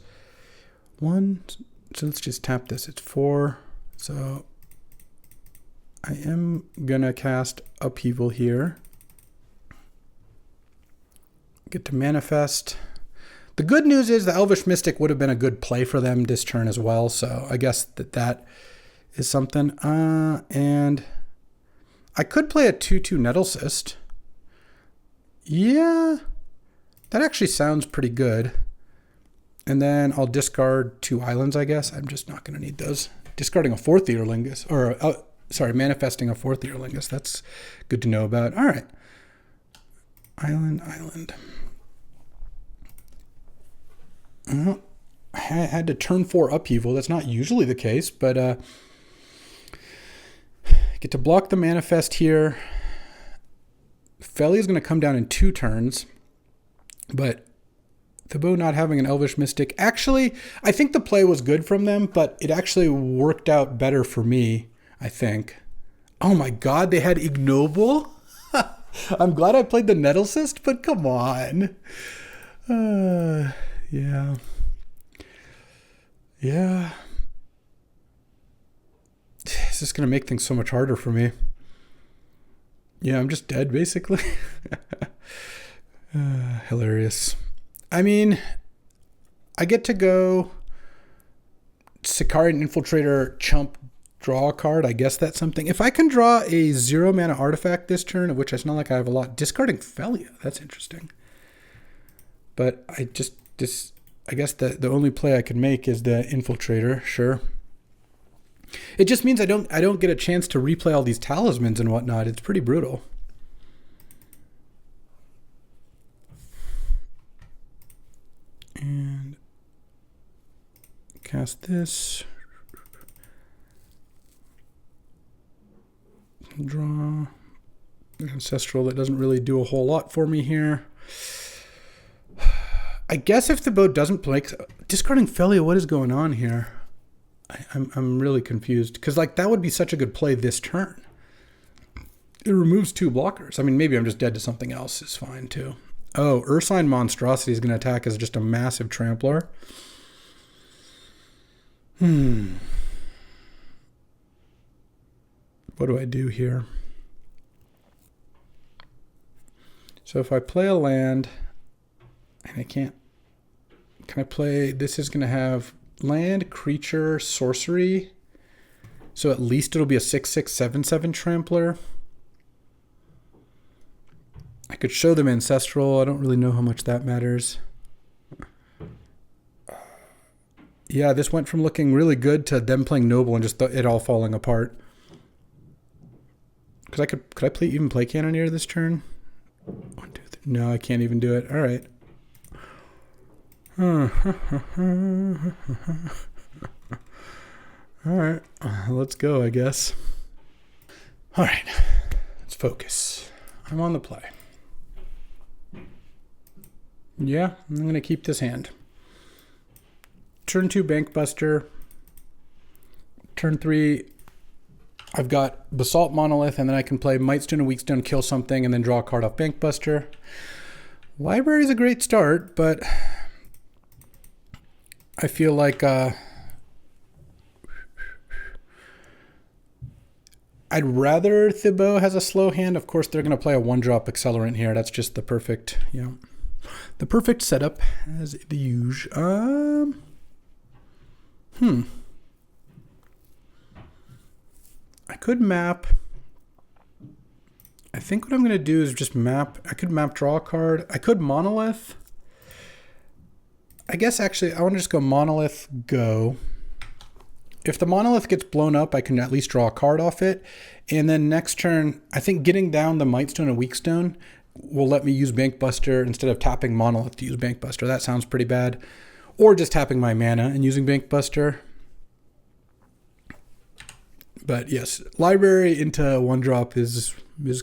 1. So let's just tap this. It's 4. So I am gonna cast Upheaval here. Get to manifest. The good news is the Elvish Mystic would have been a good play for them this turn as well. So I guess that is something. And I could play a 2/2 Nettlecyst. Yeah, that actually sounds pretty good. And then I'll discard 2 islands, I guess. I'm just not going to need those. Discarding a 4th Eorlingus, or manifesting a 4th Eorlingus. That's good to know about. All right. Island. I had to turn 4 Upheaval. That's not usually the case, but get to block the manifest here. Felly is going to come down in 2 turns, but Thibaut not having an Elvish Mystic. Actually, I think the play was good from them, but it actually worked out better for me, I think. Oh my God, they had Ignoble? I'm glad I played the Nettlecyst, but come on. Yeah. It's just going to make things so much harder for me. Yeah, I'm just dead, basically. Hilarious. I mean, I get to go Sicarian Infiltrator, chump, draw a card. I guess that's something. If I can draw a 0 mana artifact this turn, of which it's not like I have a lot, discarding Felia, that's interesting. But I guess the only play I can make is the Infiltrator, sure. It just means I don't get a chance to replay all these talismans and whatnot. It's pretty brutal. And cast this. Draw. Ancestral, that doesn't really do a whole lot for me here. I guess if the boat doesn't play, discarding Felia, what is going on here? I'm really confused, because like that would be such a good play this turn. It removes 2 blockers. I mean, maybe I'm just dead to something else is fine too. Oh, Ursine Monstrosity is going to attack as just a massive trampler. What do I do here? So if I play a land, and I can't, can I play, this is going to have land, creature, sorcery. So at least it'll be a 6/6/7/7 trampler. I could show them Ancestral. I don't really know how much that matters. Yeah, this went from looking really good to them playing Noble and just it all falling apart. Because could I even play Cannoneer this turn? 1, 2, 3. No, I can't even do it. All right. All right, let's go, I guess. All right, let's focus. I'm on the play. Yeah, I'm going to keep this hand. Turn 2, Bankbuster. Turn 3, I've got Basalt Monolith, and then I can play Mightstone and Weakstone, kill something, and then draw a card off Bankbuster. Library is a great start, but I feel like I'd rather Thibaut has a slow hand. Of course, they're going to play a 1-drop Accelerant here. That's just the perfect, the perfect setup as the usual. I could map. I think what I'm going to do is just map. I could map, draw a card. I could Monolith. I guess actually I want to just go Monolith, go. If the Monolith gets blown up, I can at least draw a card off it. And then next turn, I think getting down the Mightstone and Weakstone will let me use Bankbuster instead of tapping Monolith to use Bankbuster. That sounds pretty bad. or just tapping my mana and using Bankbuster. But yes, library into one drop is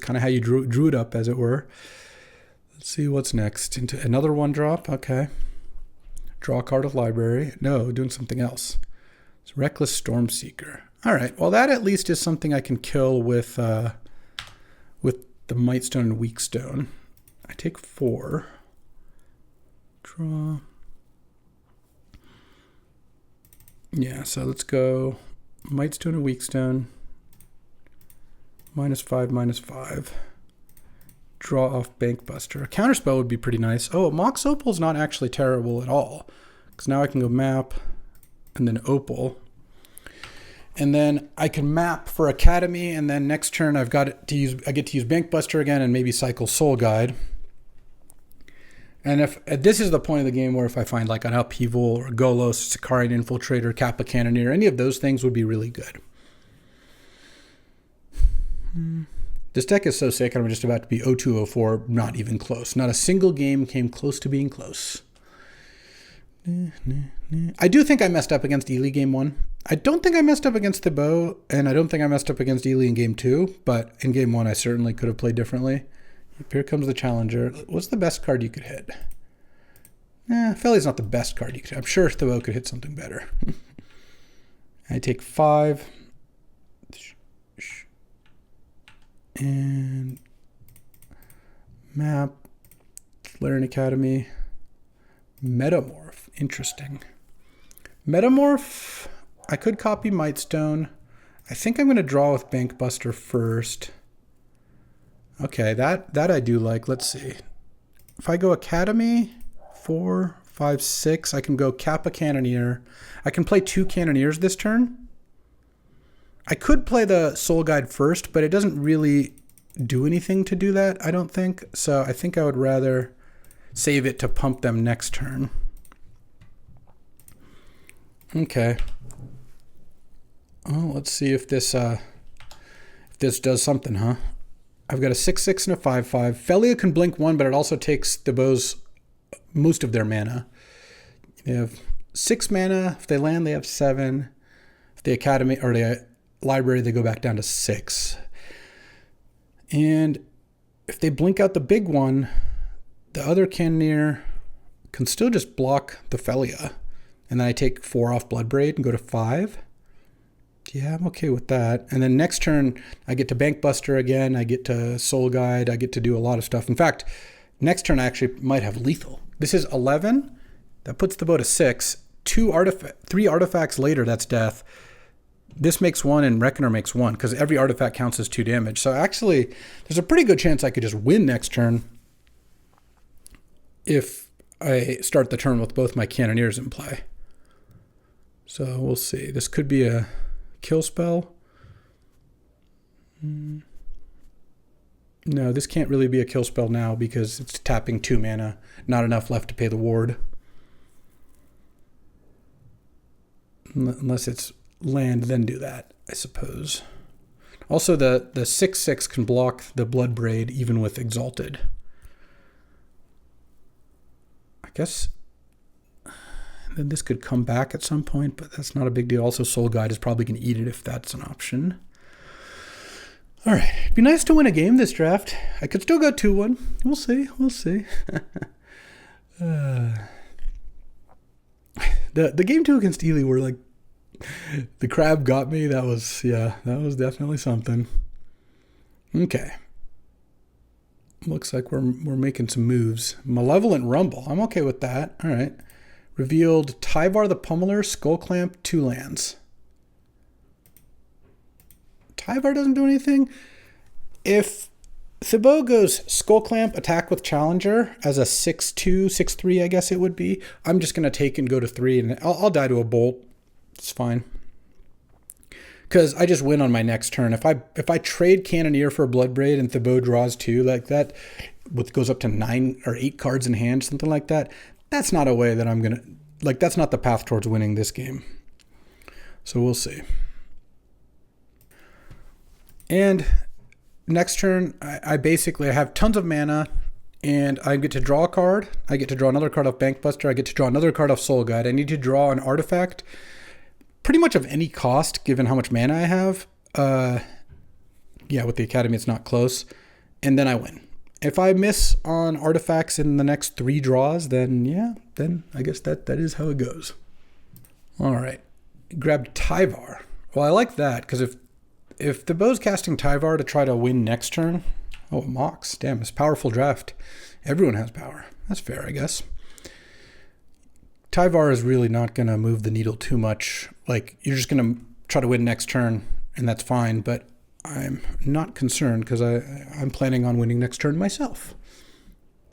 kind of how you drew it up, as it were. Let's see what's next. Into another one drop. Okay. Draw a card with library. No, doing something else. It's Reckless Stormseeker. All right. Well, that at least is something I can kill with the Mightstone and Weakstone. I take 4. Draw. Yeah, so let's go Mightstone and Weakstone. -5, -5. Draw off Bankbuster. A counterspell would be pretty nice. Oh, Mox Opal's not actually terrible at all. Because now I can go map and then Opal. And then I can map for Academy, and then next turn I get to use Bankbuster again and maybe cycle Soul Guide. And if this is the point of the game where if I find like an Upheaval or Golos, Sicarian Infiltrator, Kappa Cannoneer, any of those things would be really good. This deck is so sick, I'm just about to be 0-2-0-4, not even close. Not a single game came close to being close. I do think I messed up against Ely game 1. I don't think I messed up against Thibaut, and I don't think I messed up against Ely in game 2, but in game 1 I certainly could have played differently. Here comes the Challenger. What's the best card you could hit? Feli's not the best card you could hit. I'm sure Thibaut could hit something better. I take 5. And map, Tolarian Academy, Metamorph. Interesting. Metamorph, I could copy Mightstone. I think I'm going to draw with Bankbuster first. Okay, that I do like. Let's see. If I go Academy, 4, 5, 6, I can go Kappa Cannoneer. I can play 2 Cannoneers this turn. I could play the Soul Guide first, but it doesn't really do anything to do that, I don't think. So I think I would rather save it to pump them next turn. Okay. Oh, let's see if this does something, huh? I've got a 6/6 and a 5/5. Felia can blink 1, but it also takes the bows most of their mana. They have 6 mana. If they land, they have 7. If the Academy or the library, they go back down to 6. And if they blink out the big one, the other Cannoneer can still just block the Felia. And then I take 4 off Bloodbraid and go to 5. Yeah, I'm okay with that. And then next turn, I get to Bankbuster again. I get to Soul Guide. I get to do a lot of stuff. In fact, next turn I actually might have Lethal. This is 11. That puts the bow to 6. 3 artifacts later, that's death. This makes 1 and Reckoner makes 1 because every artifact counts as 2 damage. So actually, there's a pretty good chance I could just win next turn if I start the turn with both my Cannoneers in play. So we'll see. This could be a kill spell. No, this can't really be a kill spell now because it's tapping 2 mana. Not enough left to pay the ward. Unless it's land, then do that, I suppose. Also, the 6/6 can block the Bloodbraid even with Exalted. I guess then this could come back at some point, but that's not a big deal. Also, Soul Guide is probably going to eat it if that's an option. All right. It'd be nice to win a game this draft. I could still go 2-1. We'll see. We'll see. The game 2 against Ely were like, the crab got me. That was definitely something. Okay. Looks like we're making some moves. Malevolent Rumble. I'm okay with that. All right. Revealed Tyvar the Pummeler, Skull Clamp, 2 lands. Tyvar doesn't do anything. If Thibaut goes Skull Clamp, attack with Challenger as a 6/2, 6/3, I guess it would be. I'm just going to take and go to 3, and I'll die to a bolt. It's fine. Because I just win on my next turn. If I trade Cannoneer for a Bloodbraid and Thibaut draws 2 like that, goes up to 9 or 8 cards in hand, something like that, that's not a way that I'm going to... Like, that's not the path towards winning this game. So we'll see. And next turn, I basically have tons of mana, And I get to draw a card. I get to draw another card off Bankbuster. I get to draw another card off Soul Guide. I need to draw an artifact pretty much of any cost, given how much mana I have. Yeah, with the Academy, it's not close. And then I win. If I miss on artifacts in the next 3 draws, then yeah, then I guess that is how it goes. All right. Grabbed Tyvar. Well, I like that, because if the bow's casting Tyvar to try to win next turn... Oh, Mox. Damn, it's powerful draft. Everyone has power. That's fair, I guess. Tyvar is really not going to move the needle too much. Like, you're just going to try to win next turn, and that's fine, but I'm not concerned because I'm planning on winning next turn myself.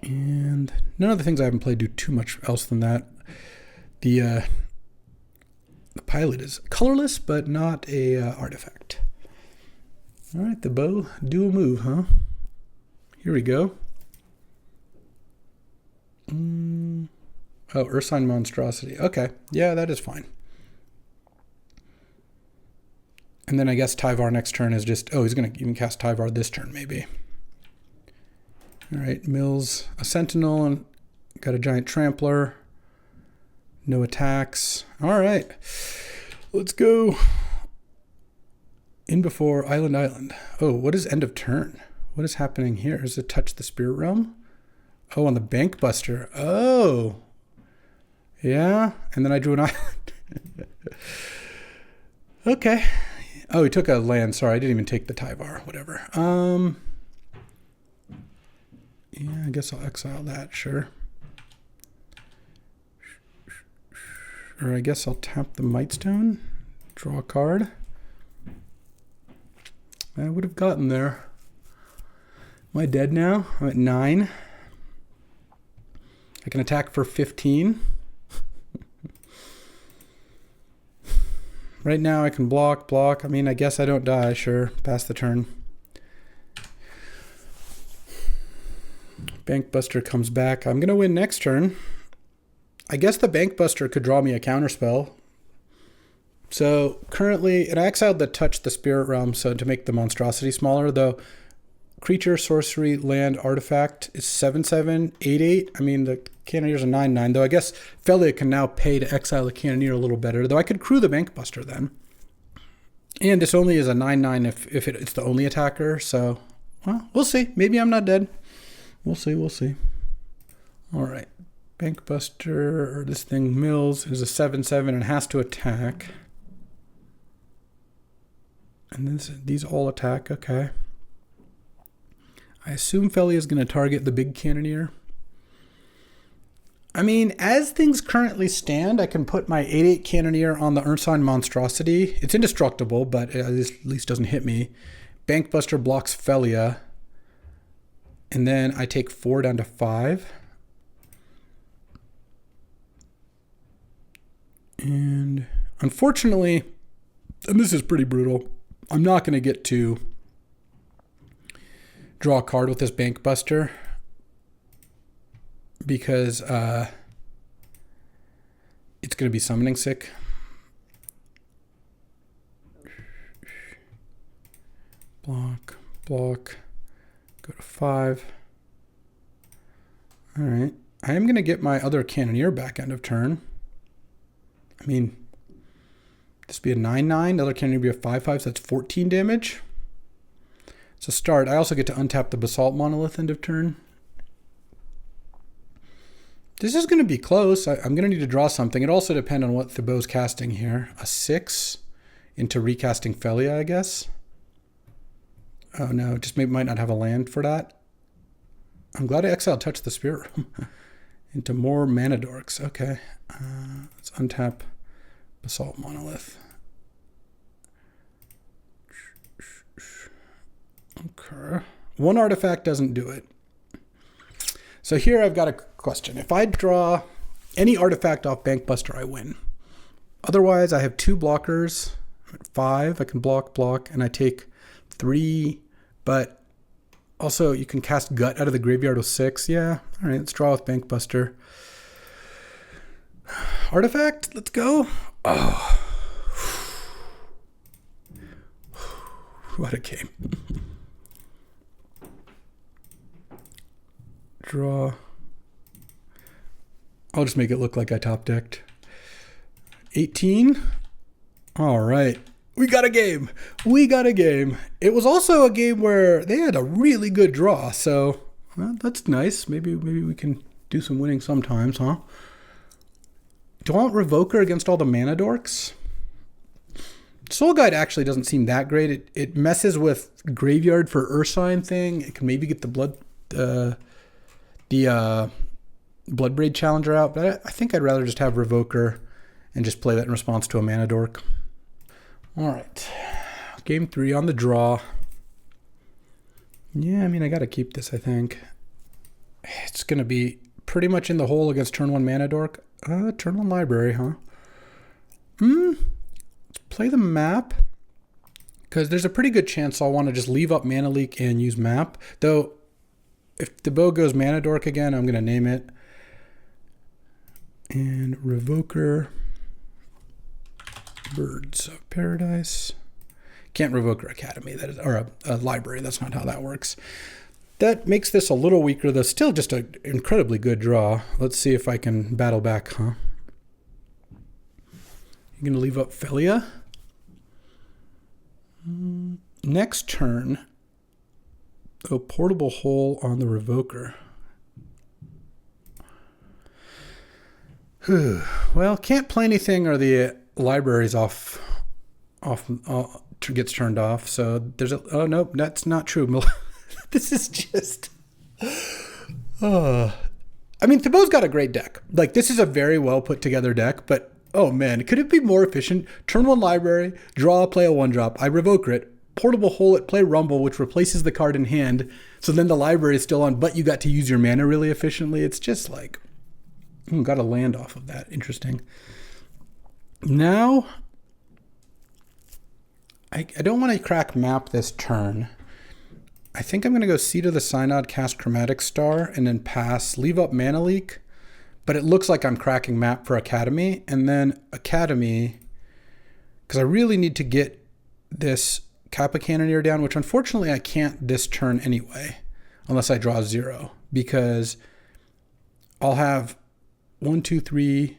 And none of the things I haven't played do too much else than that. The pilot is colorless, but not a artifact. All right, the bow, do a move, huh? Here we go. Oh, Ursine Monstrosity. Okay, yeah, that is fine. And then I guess Tyvar next turn is just... Oh, he's going to even cast Tyvar this turn, maybe. All right, mills a Sentinel and got a Giant Trampler. No attacks. All right, let's go. In before Island. Oh, what is end of turn? What is happening here? Is it touch the Spirit Realm? Oh, on the Bankbuster. Oh. Yeah, and then I drew an island. Okay. Oh, he took a land. Sorry, I didn't even take the Tyvar. Whatever. Yeah, I guess I'll exile that. Sure. Or I guess I'll tap the Mightstone. Draw a card. I would have gotten there. Am I dead now? I'm at 9. I can attack for 15. Right now I can block. I mean, I guess I don't die. Sure, pass the turn. Bankbuster comes back. I'm going to win next turn. I guess the Bankbuster could draw me a counterspell. So currently, and I exiled the touch the Spirit Realm so to make the monstrosity smaller, though creature, sorcery, land, artifact is 7/7, 8/8. I mean, the Cannoneer's a 9/9, though I guess Felia can now pay to exile the Cannoneer a little better, though I could crew the Bankbuster then. And this only is a 9/9 if it's the only attacker, so, well, we'll see. Maybe I'm not dead. We'll see. All right. Bankbuster, or this thing, mills, is a 7/7 and has to attack. And these all attack, okay. I assume Felia is going to target the big Cannoneer. I mean, as things currently stand, I can put my 8/8 Cannoneer on the Ursine Monstrosity. It's indestructible, but it at least doesn't hit me. Bankbuster blocks Felia. And then I take 4 down to 5. And unfortunately, and this is pretty brutal, I'm not going to get to draw a card with this Bankbuster because it's going to be summoning sick. Block, go to 5. All right. I am going to get my other Cannoneer back end of turn. I mean, this would be a 9/9. The other Cannoneer would be a 5/5, so that's 14 damage. It's a start. I also get to untap the Basalt Monolith end of turn. This is going to be close. I'm going to need to draw something. It also depends on what Thibault's casting here. A 6 into recasting Felia, I guess. Oh no, just might not have a land for that. I'm glad I exiled Touch the Spirit Room into more mana dorks. Okay, let's untap Basalt Monolith. Okay, one artifact doesn't do it. So here I've got a question. If I draw any artifact off Bankbuster, I win. Otherwise, I have 2 blockers. I'm at 5. I can block, and I take 3. But also, you can cast Gut out of the graveyard with 6. Yeah, all right, let's draw with Bankbuster. Artifact, let's go. Oh, what a game. Draw. I'll just make it look like I top decked. 18. All right. We got a game. We got a game. It was also a game where they had a really good draw. So well, that's nice. Maybe we can do some winning sometimes, huh? Do I want Revoker against all the mana dorks? Soul Guide actually doesn't seem that great. It messes with Graveyard for Ursine thing. It can maybe get the Bloodbraid Challenger out, but I think I'd rather just have Revoker and just play that in response to a mana dork. All right, game 3 on the draw. Yeah, I mean, I got to keep this, I think. It's going to be pretty much in the hole against turn 1 mana dork. Turn 1 library, huh? Let's play the map, because there's a pretty good chance I'll want to just leave up Mana Leak and use map. Though, if the bow goes mana dork again, I'm going to name it. And Revoker, Birds of Paradise. Can't Revoker Academy, that is, or a library. That's not how that works. That makes this a little weaker, though still just an incredibly good draw. Let's see if I can battle back, huh? You're going to leave up Felia? Next turn, a portable hole on the Revoker. Well, can't play anything or the library's gets turned off. So there's a, oh no, that's not true. This is just, I mean, Thibaut's got a great deck. Like, this is a very well put together deck, but oh man, could it be more efficient? Turn 1 library, draw, play a 1-drop. I Revoker it, portable hole it, play Rumble, which replaces the card in hand. So then the library is still on, but you got to use your mana really efficiently. It's just like, got to land off of that. Interesting. Now, I don't want to crack map this turn. I think I'm going to go Seed of the Synod, cast Chromatic Star, and then pass, leave up Mana Leak. But it looks like I'm cracking map for Academy. And then Academy, because I really need to get this Kappa Cannoneer down, which unfortunately I can't this turn anyway, unless I draw 0. Because I'll have 1, 2, 3.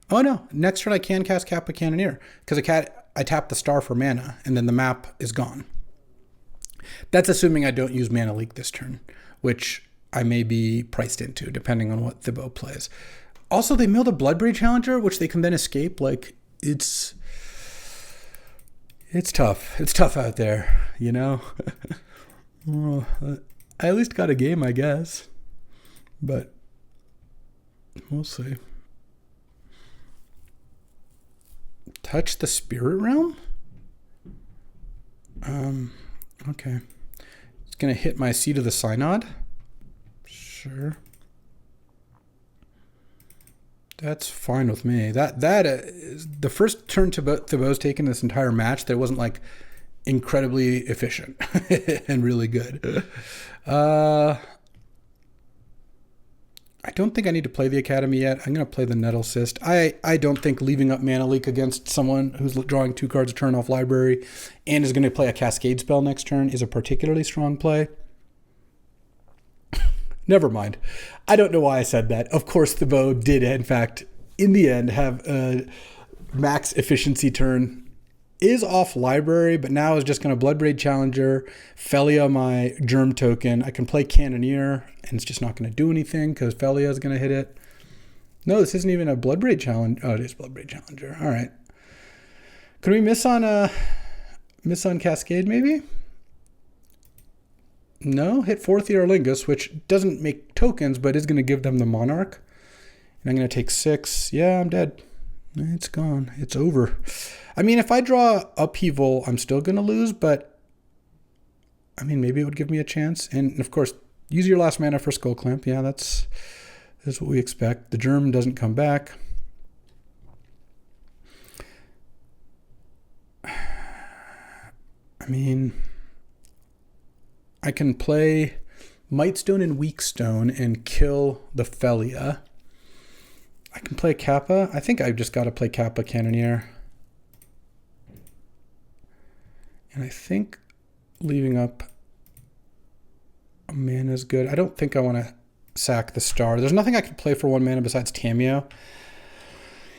Oh no, next turn I can cast Kappa Cannoneer, because I tap the star for mana, and then the map is gone. That's assuming I don't use Mana Leak this turn, which I may be priced into, depending on what Thibaut plays. Also, they milled a Bloodbraid Challenger, which they can then escape. Like, it's tough. It's tough out there, you know? Well, I at least got a game, I guess. But we'll see. Touch the Spirit Realm? Okay. It's going to hit my Seed of the Synod. Sure. That's fine with me. That is the first turn Thibaut's taken this entire match. That wasn't like incredibly efficient and really good. I don't think I need to play the Academy yet. I'm going to play the Nettle Cyst. I don't think leaving up Mana Leak against someone who's drawing 2 cards a turn off library and is going to play a Cascade spell next turn is a particularly strong play. Never mind. I don't know why I said that. Of course, Thibaut did, in fact, in the end, have a max efficiency turn. Is off library, but now is just going to Bloodbraid Challenger, Felia my Germ token. I can play Cannoneer, and it's just not going to do anything because Felia is going to hit it. No, this isn't even a Bloodbraid Challenger. Oh, it is Bloodbraid Challenger. All right. Could we miss on Cascade, maybe? No, hit 4th Eorlingus, which doesn't make tokens, but is going to give them the Monarch. And I'm going to take 6. Yeah, I'm dead. It's gone. It's over. I mean, if I draw Upheaval, I'm still going to lose, but I mean, maybe it would give me a chance. And of course, use your last mana for Skull Clamp. Yeah, that's what we expect. The Germ doesn't come back. I mean, I can play Mightstone and Weakstone and kill the Felia. I can play Kappa. I think I've just got to play Kappa Cannoneer. And I think leaving up a mana is good. I don't think I want to sack the star. There's nothing I can play for 1 mana besides Tamiyo.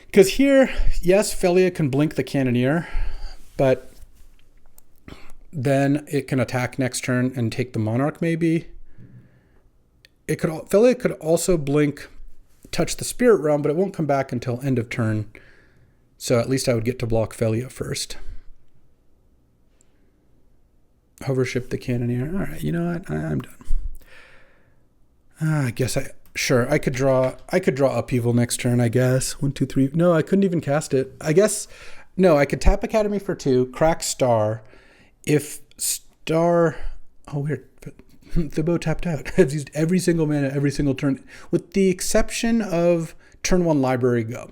Because here, yes, Felia can blink the Cannoneer, but then it can attack next turn and take the Monarch maybe. Felia could also blink, touch the Spirit Realm, but it won't come back until end of turn. So at least I would get to block Felia first. Hovership the Cannoneer. All right, you know what? I'm done. I guess I could draw Upheaval next turn, I guess. 1, 2, 3. No, I couldn't even cast it. I guess no, I could tap Academy for 2, crack Star. If Star, oh weird, Thibaut tapped out. I've used every single mana every single turn, with the exception of turn 1 Library Go.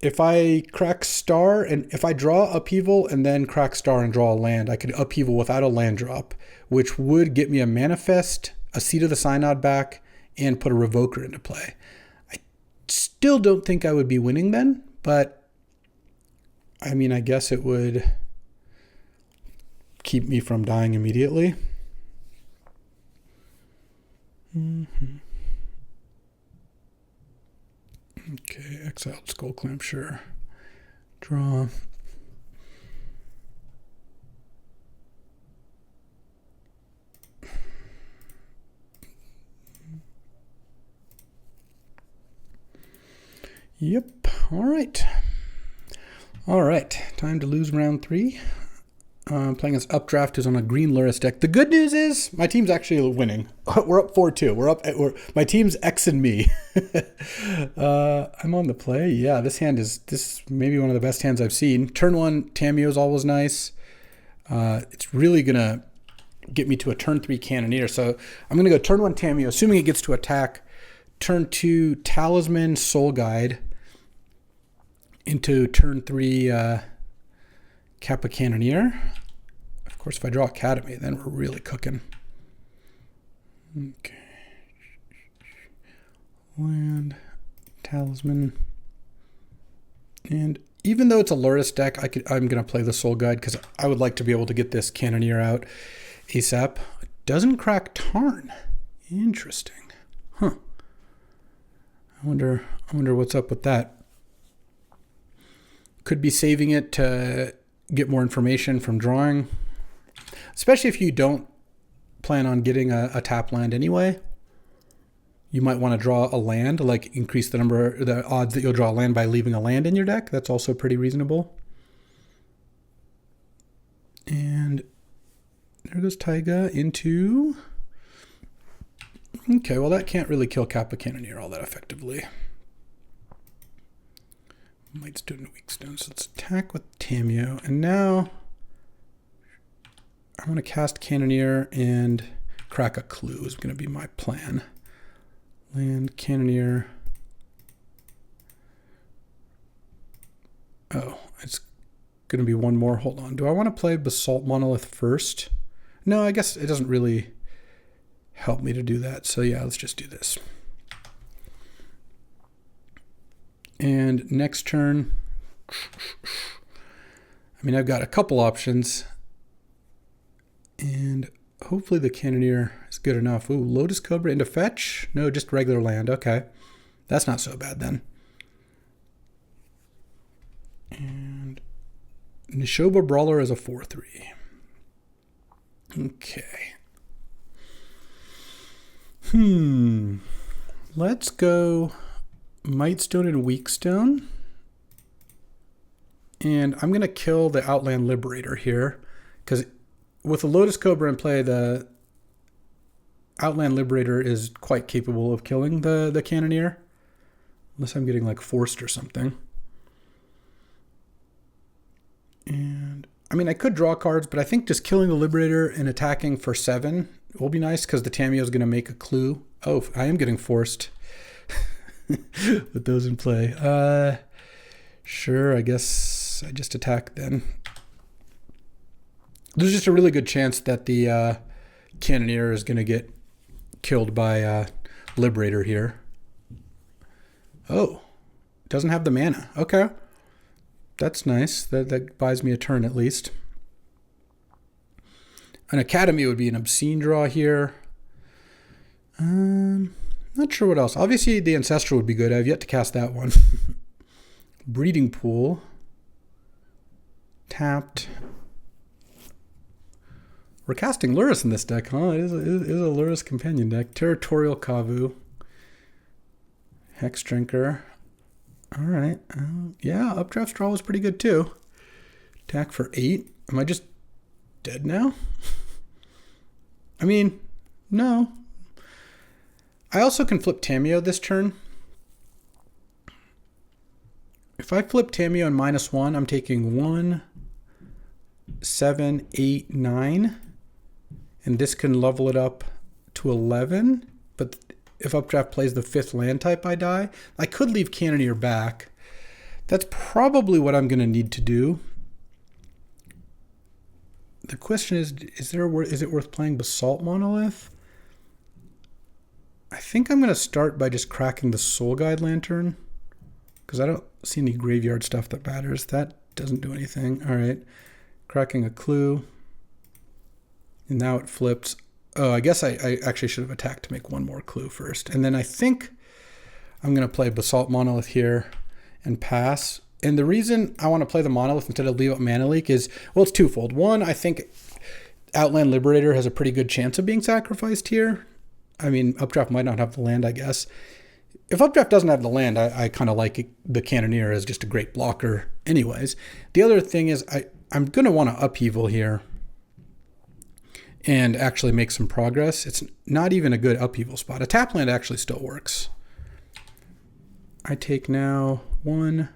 If I crack Star, and if I draw Upheaval and then crack Star and draw a land, I could Upheaval without a land drop, which would get me a Manifest, a Seat of the Synod back, and put a Revoker into play. I still don't think I would be winning then, but I mean, I guess it would keep me from dying immediately. Okay, exiled Skull Clamp, sure. Draw. Yep, all right. All right, time to lose round 3. Playing as Updraft, who's on a green Luris deck. The good news is my team's actually winning. We're up 4-2. My team's Xing me. I'm on the play. Yeah, this is maybe one of the best hands I've seen. Turn 1, Tamiyo is always nice. It's really going to get me to a turn 3 Cannoneer. So I'm going to go turn 1 Tamiyo, assuming it gets to attack. Turn 2 Talisman, Soul Guide. Into turn 3 Kappa Cannoneer. Of course, if I draw Academy, then we're really cooking. Okay. Land, Talisman. And even though it's a Luris deck, I'm going to play the Soul Guide because I would like to be able to get this Cannoneer out ASAP. It doesn't crack Tarn. Interesting. Huh. I wonder what's up with that. Could be saving it to get more information from drawing, especially if you don't plan on getting a tap land anyway. You might want to draw a land, like increase the odds that you'll draw a land by leaving a land in your deck. That's also pretty reasonable. And there goes Taiga into... Okay, well that can't really kill Kappa Cannoneer all that effectively. Might Stone and Weak Stone. So let's attack with Tamiyo. And now I'm going to cast Cannoneer and crack a clue is going to be my plan. Land, Cannoneer. Oh, it's going to be one more. Hold on. Do I want to play Basalt Monolith first? No, I guess it doesn't really help me to do that. So yeah, let's just do this. And next turn, I mean, I've got a couple options. And hopefully the Cannoneer is good enough. Ooh, Lotus Cobra into fetch? No, just regular land. Okay. That's not so bad then. And Nishoba Brawler is a 4/3. Okay. Let's go Mightstone and Weakstone. And I'm going to kill the Outland Liberator here, because with the Lotus Cobra in play, the Outland Liberator is quite capable of killing the Cannoneer. Unless I'm getting like forced or something. And I mean, I could draw cards, but I think just killing the Liberator and attacking for 7 will be nice, because the Tamiyo is going to make a clue. Oh, I am getting forced. With those in play. Sure, I guess I just attack then. There's just a really good chance that the Cannoneer is going to get killed by Liberator here. Oh, doesn't have the mana. Okay. That's nice. That buys me a turn at least. An Academy would be an obscene draw here. Not sure what else. Obviously, the Ancestral would be good. I've yet to cast that one. Breeding Pool. Tapped. We're casting Lurrus in this deck, huh? It is a Lurrus companion deck. Territorial Kavu. Hex Drinker. All right. Yeah, Updraft's draw was pretty good too. Attack for 8. Am I just dead now? I mean, no. I also can flip Tamiyo this turn. If I flip Tamiyo and -1, I'm taking 1, 7, 8, 9. And this can level it up to 11. But if Updraft plays the 5th land type, I die. I could leave Cannoneer back. That's probably what I'm going to need to do. The question is it worth playing Basalt Monolith? I think I'm going to start by just cracking the Soul Guide Lantern, because I don't see any graveyard stuff that matters. That doesn't do anything. All right. Cracking a Clue. And now it flips. Oh, I guess I actually should have attacked to make one more Clue first. And then I think I'm going to play Basalt Monolith here and pass. And the reason I want to play the Monolith instead of leave up Mana Leak is, well, it's twofold. One, I think Outland Liberator has a pretty good chance of being sacrificed here. I mean, Updraft might not have the land, I guess. If Updraft doesn't have the land, I kind of like the Cannoneer as just a great blocker anyways. The other thing is I'm going to want to Upheaval here and actually make some progress. It's not even a good Upheaval spot. A tap land actually still works. I take now 1,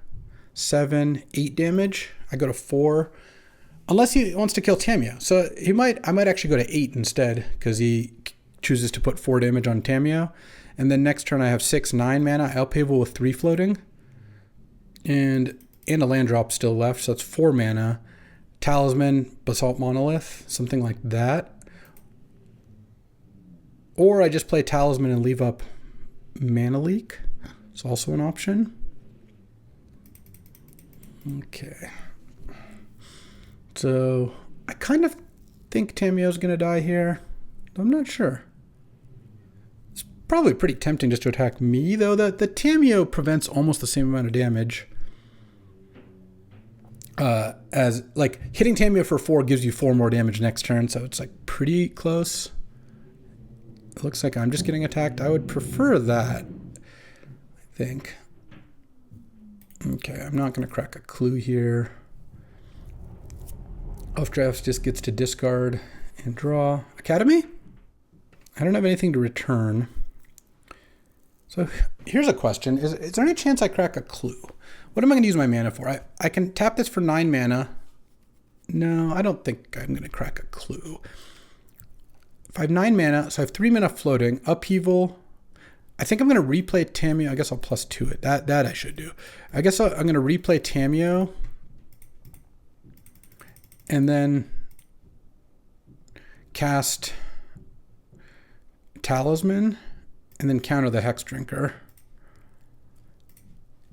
7, 8 damage. I go to 4. Unless he wants to kill Tamiyo. So I might actually go to 8 instead, because he chooses to put 4 damage on Tamiyo. And then next turn I have 6, 9 mana. I Upheaval with 3 floating. And a land drop still left, so that's 4 mana. Talisman, Basalt Monolith, something like that. Or I just play Talisman and leave up Mana Leak. It's also an option. Okay. So I kind of think Tamiyo's going to die here. I'm not sure. It's probably pretty tempting just to attack me, though. The Tamiyo prevents almost the same amount of damage. As like hitting Tamiyo for 4 gives you 4 more damage next turn, so it's like pretty close. It looks like I'm just getting attacked. I would prefer that, I think. Okay, I'm not going to crack a Clue here. Updraft just gets to discard and draw. Academy? I don't have anything to return. So here's a question. Is there any chance I crack a Clue? What am I going to use my mana for? I can tap this for 9 mana. No, I don't think I'm going to crack a Clue. If I have 9 mana, so I have 3 mana floating, Upheaval. I think I'm going to replay Tamiyo. I guess I'll +2 it. That I should do. I guess I'm going to replay Tamiyo. And then cast Talisman. And then counter the Hex Drinker.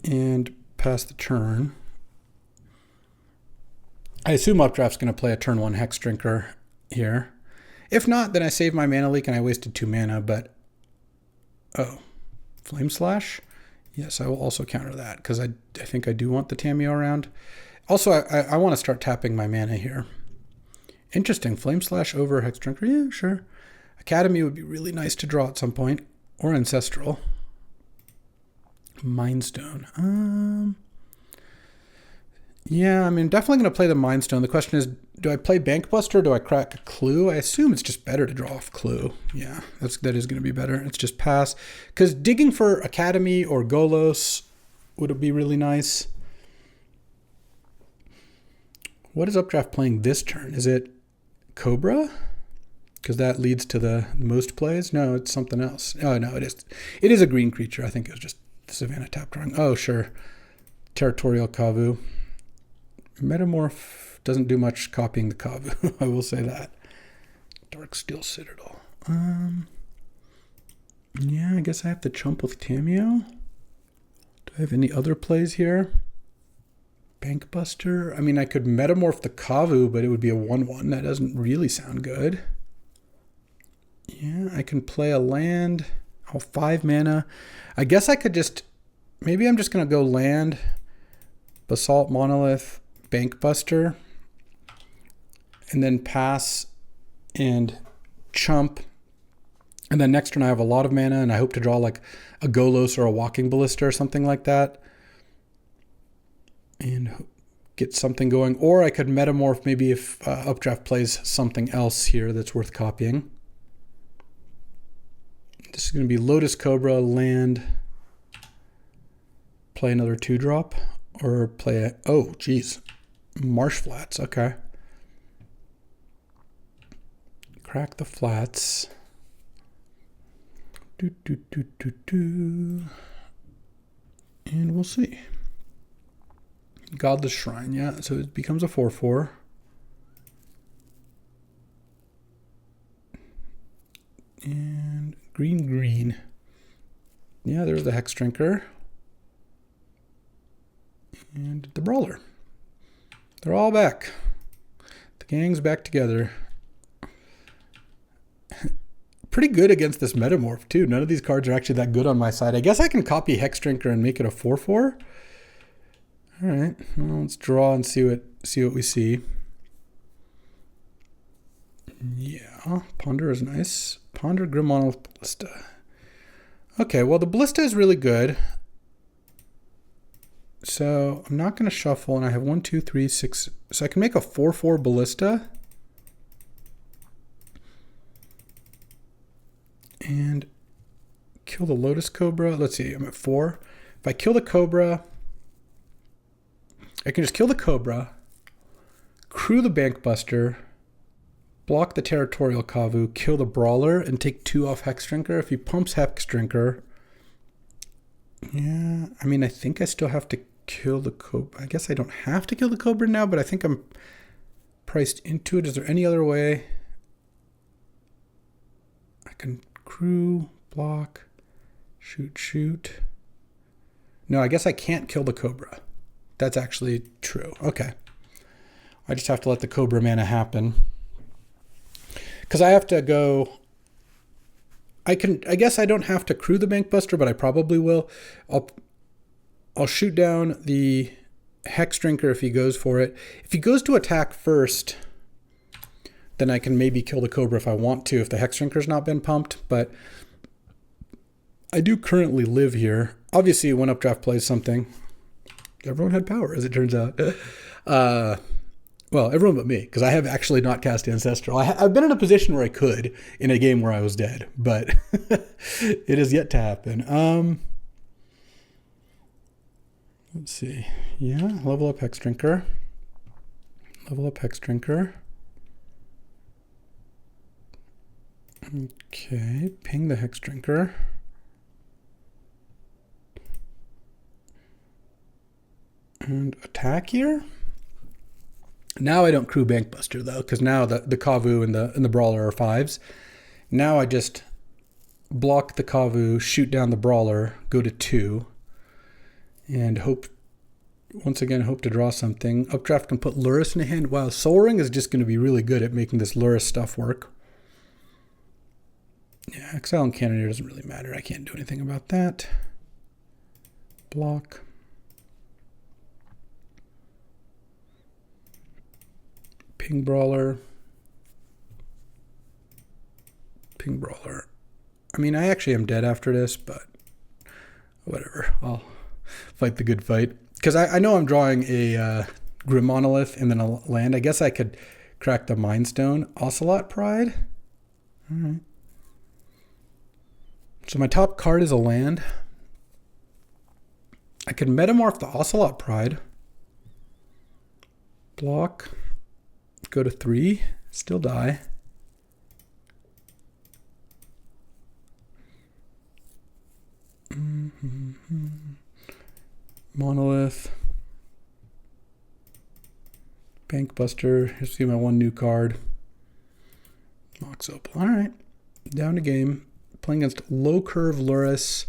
And pass the turn. I assume Updraft's going to play a turn 1 Hex Drinker here. If not, then I save my Mana Leak and I wasted 2 mana, but... Oh. Flame Slash? Yes, I will also counter that, because I think I do want the Tamiyo around. Also, I want to start tapping my mana here. Interesting. Flame Slash over Hex Drinker? Yeah, sure. Academy would be really nice to draw at some point. Or Ancestral. Mindstone. Yeah, I mean, definitely going to play the Mindstone. The question is, do I play Bankbuster or do I crack a Clue? I assume it's just better to draw off Clue. Yeah, that is going to be better. It's just pass. Because digging for Academy or Golos would be really nice. What is Updraft playing this turn? Is it Cobra? Because that leads to the most plays? No, it's something else. Oh, no, it is. It is a green creature. I think it was just the Savannah tap drawing. Oh, sure. Territorial Kavu. Metamorph doesn't do much copying the Kavu. I will say that. Dark Steel Citadel. Yeah, I guess I have to chump with Tamiyo. Do I have any other plays here? Bankbuster. I mean, I could metamorph the Kavu, but it would be a 1/1. That doesn't really sound good. Yeah, I can play a land. Oh, 5 mana. I guess I could just... Maybe I'm just going to go land, Basalt Monolith, Bankbuster, and then pass and chump. And then next turn I have a lot of mana, and I hope to draw like a Golos or a Walking Ballista or something like that. And get something going. Or I could metamorph maybe if Updraft plays something else here that's worth copying. This is going to be Lotus Cobra, land, play another 2-drop, or play a... Oh, geez. Marsh Flats, okay. Crack the flats. And we'll see. Godless Shrine, yeah. So it becomes a 4/4. And green. Yeah, there's the Hex Drinker. And the Brawler. They're all back. The gang's back together. Pretty good against this Metamorph, too. None of these cards are actually that good on my side. I guess I can copy Hex Drinker and make it a 4/4. All right. Well, let's draw and see what we see. Yeah, Ponder is nice. Ponder, Grim Monolith, Ballista. Okay, well, the Ballista is really good. So I'm not going to shuffle, and I have 1, 2, 3, 6. So I can make a 4/4 Ballista. And kill the Lotus Cobra. Let's see, I'm at 4. If I kill the Cobra, I can just kill the Cobra, crew the Bankbuster, block the Territorial Kavu, kill the Brawler, and take 2 off Hex Drinker. If he pumps Hex Drinker, yeah, I mean, I think I still have to kill the Cobra. I guess I don't have to kill the Cobra now, but I think I'm priced into it. Is there any other way? I can crew, block, shoot. No, I guess I can't kill the Cobra. That's actually true. Okay. I just have to let the Cobra mana happen. Because I have to go... I guess I don't have to crew the Bankbuster, but I probably will. I'll shoot down the Hex Drinker if he goes for it. If he goes to attack first, then I can maybe kill the Cobra if I want to, if the Hex Drinker's not been pumped. But I do currently live here. Obviously, when Updraft plays something, everyone had power, as it turns out. Well, everyone but me, because I have actually not cast Ancestral. I've been in a position where I could in a game where I was dead, but it is yet to happen. Let's see. Yeah, level up Hex Drinker. Level up Hex Drinker. Okay, ping the Hex Drinker. And attack here. Now I don't crew Bankbuster though, because now the Kavu and the Brawler are 5s. Now I just block the Kavu, shoot down the Brawler, go to 2, and once again hope to draw something. Updraft can put Lurrus in a hand. Wow, Soul Ring is just going to be really good at making this Lurrus stuff work. Yeah, Exile and Cannoneer doesn't really matter. I can't do anything about that. Block. Ping Brawler. Ping Brawler. I mean, I actually am dead after this, but whatever. I'll fight the good fight. Because I know I'm drawing a Grim Monolith and then a land. I guess I could crack the Mind Stone. Ocelot Pride. All right. So my top card is a land. I could metamorph the Ocelot Pride. Block. Go to 3. Still die. Monolith. Bankbuster. Here's see my 1 new card. Mox Opal. All right. Down to game. Playing against low curve Lurrus.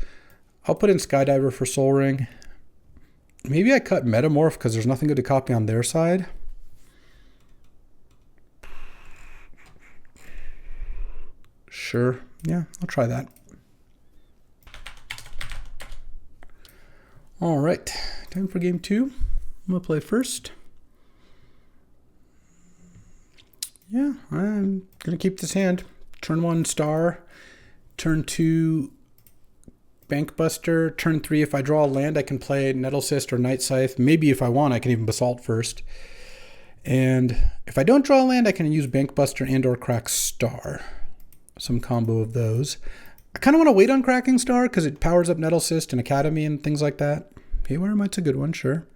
I'll put in Skydiver for Soul Ring. Maybe I cut Metamorph because there's nothing good to copy on their side. Sure. Yeah, I'll try that. All right. Time for game 2. I'm going to play first. Yeah, I'm going to keep this hand. Turn 1, Star. Turn 2, Bankbuster. Turn 3, if I draw a land, I can play Nettle Cyst or Night Scythe. Maybe if I want, I can even Basalt first. And if I don't draw a land, I can use Bankbuster and or Crack Star. Some combo of those. I kind of want to wait on Cracking Star because it powers up Nettle Cyst and Academy and things like that. Haywire Might's a good one, sure.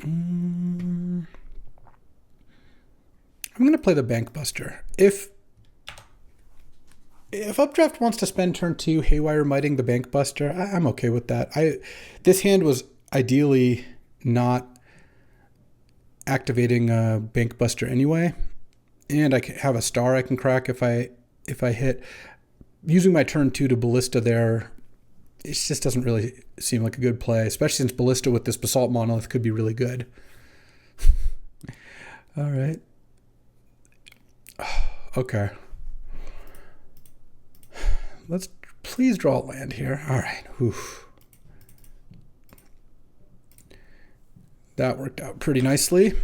I'm going to play the Bankbuster. If Updraft wants to spend turn 2 Haywire Mighting the Bankbuster, I'm okay with that. This hand was ideally not activating a Bankbuster anyway, and I have a Star I can crack if I hit. Using my turn 2 to Ballista there, it just doesn't really seem like a good play, especially since Ballista with this Basalt Monolith could be really good. All right. Okay. Let's please draw a land here. All right. Oof. That worked out pretty nicely.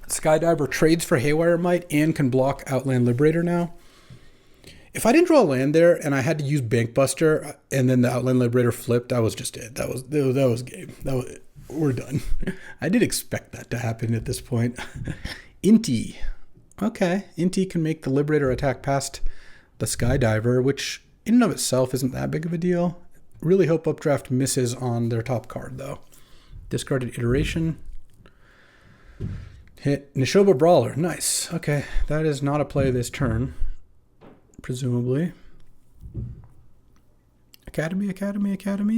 Skydiver trades for Haywire Might and can block Outland Liberator now. If I didn't draw a land there and I had to use Bankbuster and then the Outland Liberator flipped, that was just it. That was game. We're done. I did expect that to happen at this point. Inti. Okay. Inti can make the Liberator attack past the Skydiver, which in and of itself isn't that big of a deal. Really hope Updraft misses on their top card, though. Discarded Iteration. Hit Nishoba Brawler. Nice. Okay. That is not a play this turn. Presumably. Academy.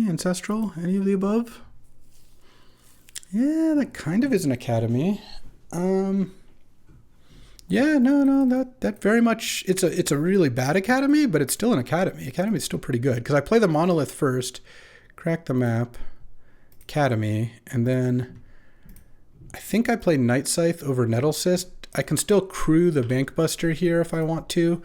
Ancestral. Any of the above? Yeah, that kind of is an Academy. Yeah, no, that very much, it's a really bad Academy, but it's still an Academy. Academy is still pretty good, because I play the Monolith first, crack the map, Academy, and then I think I play Night Scythe over Nettle Cyst. I can still crew the Bankbuster here if I want to.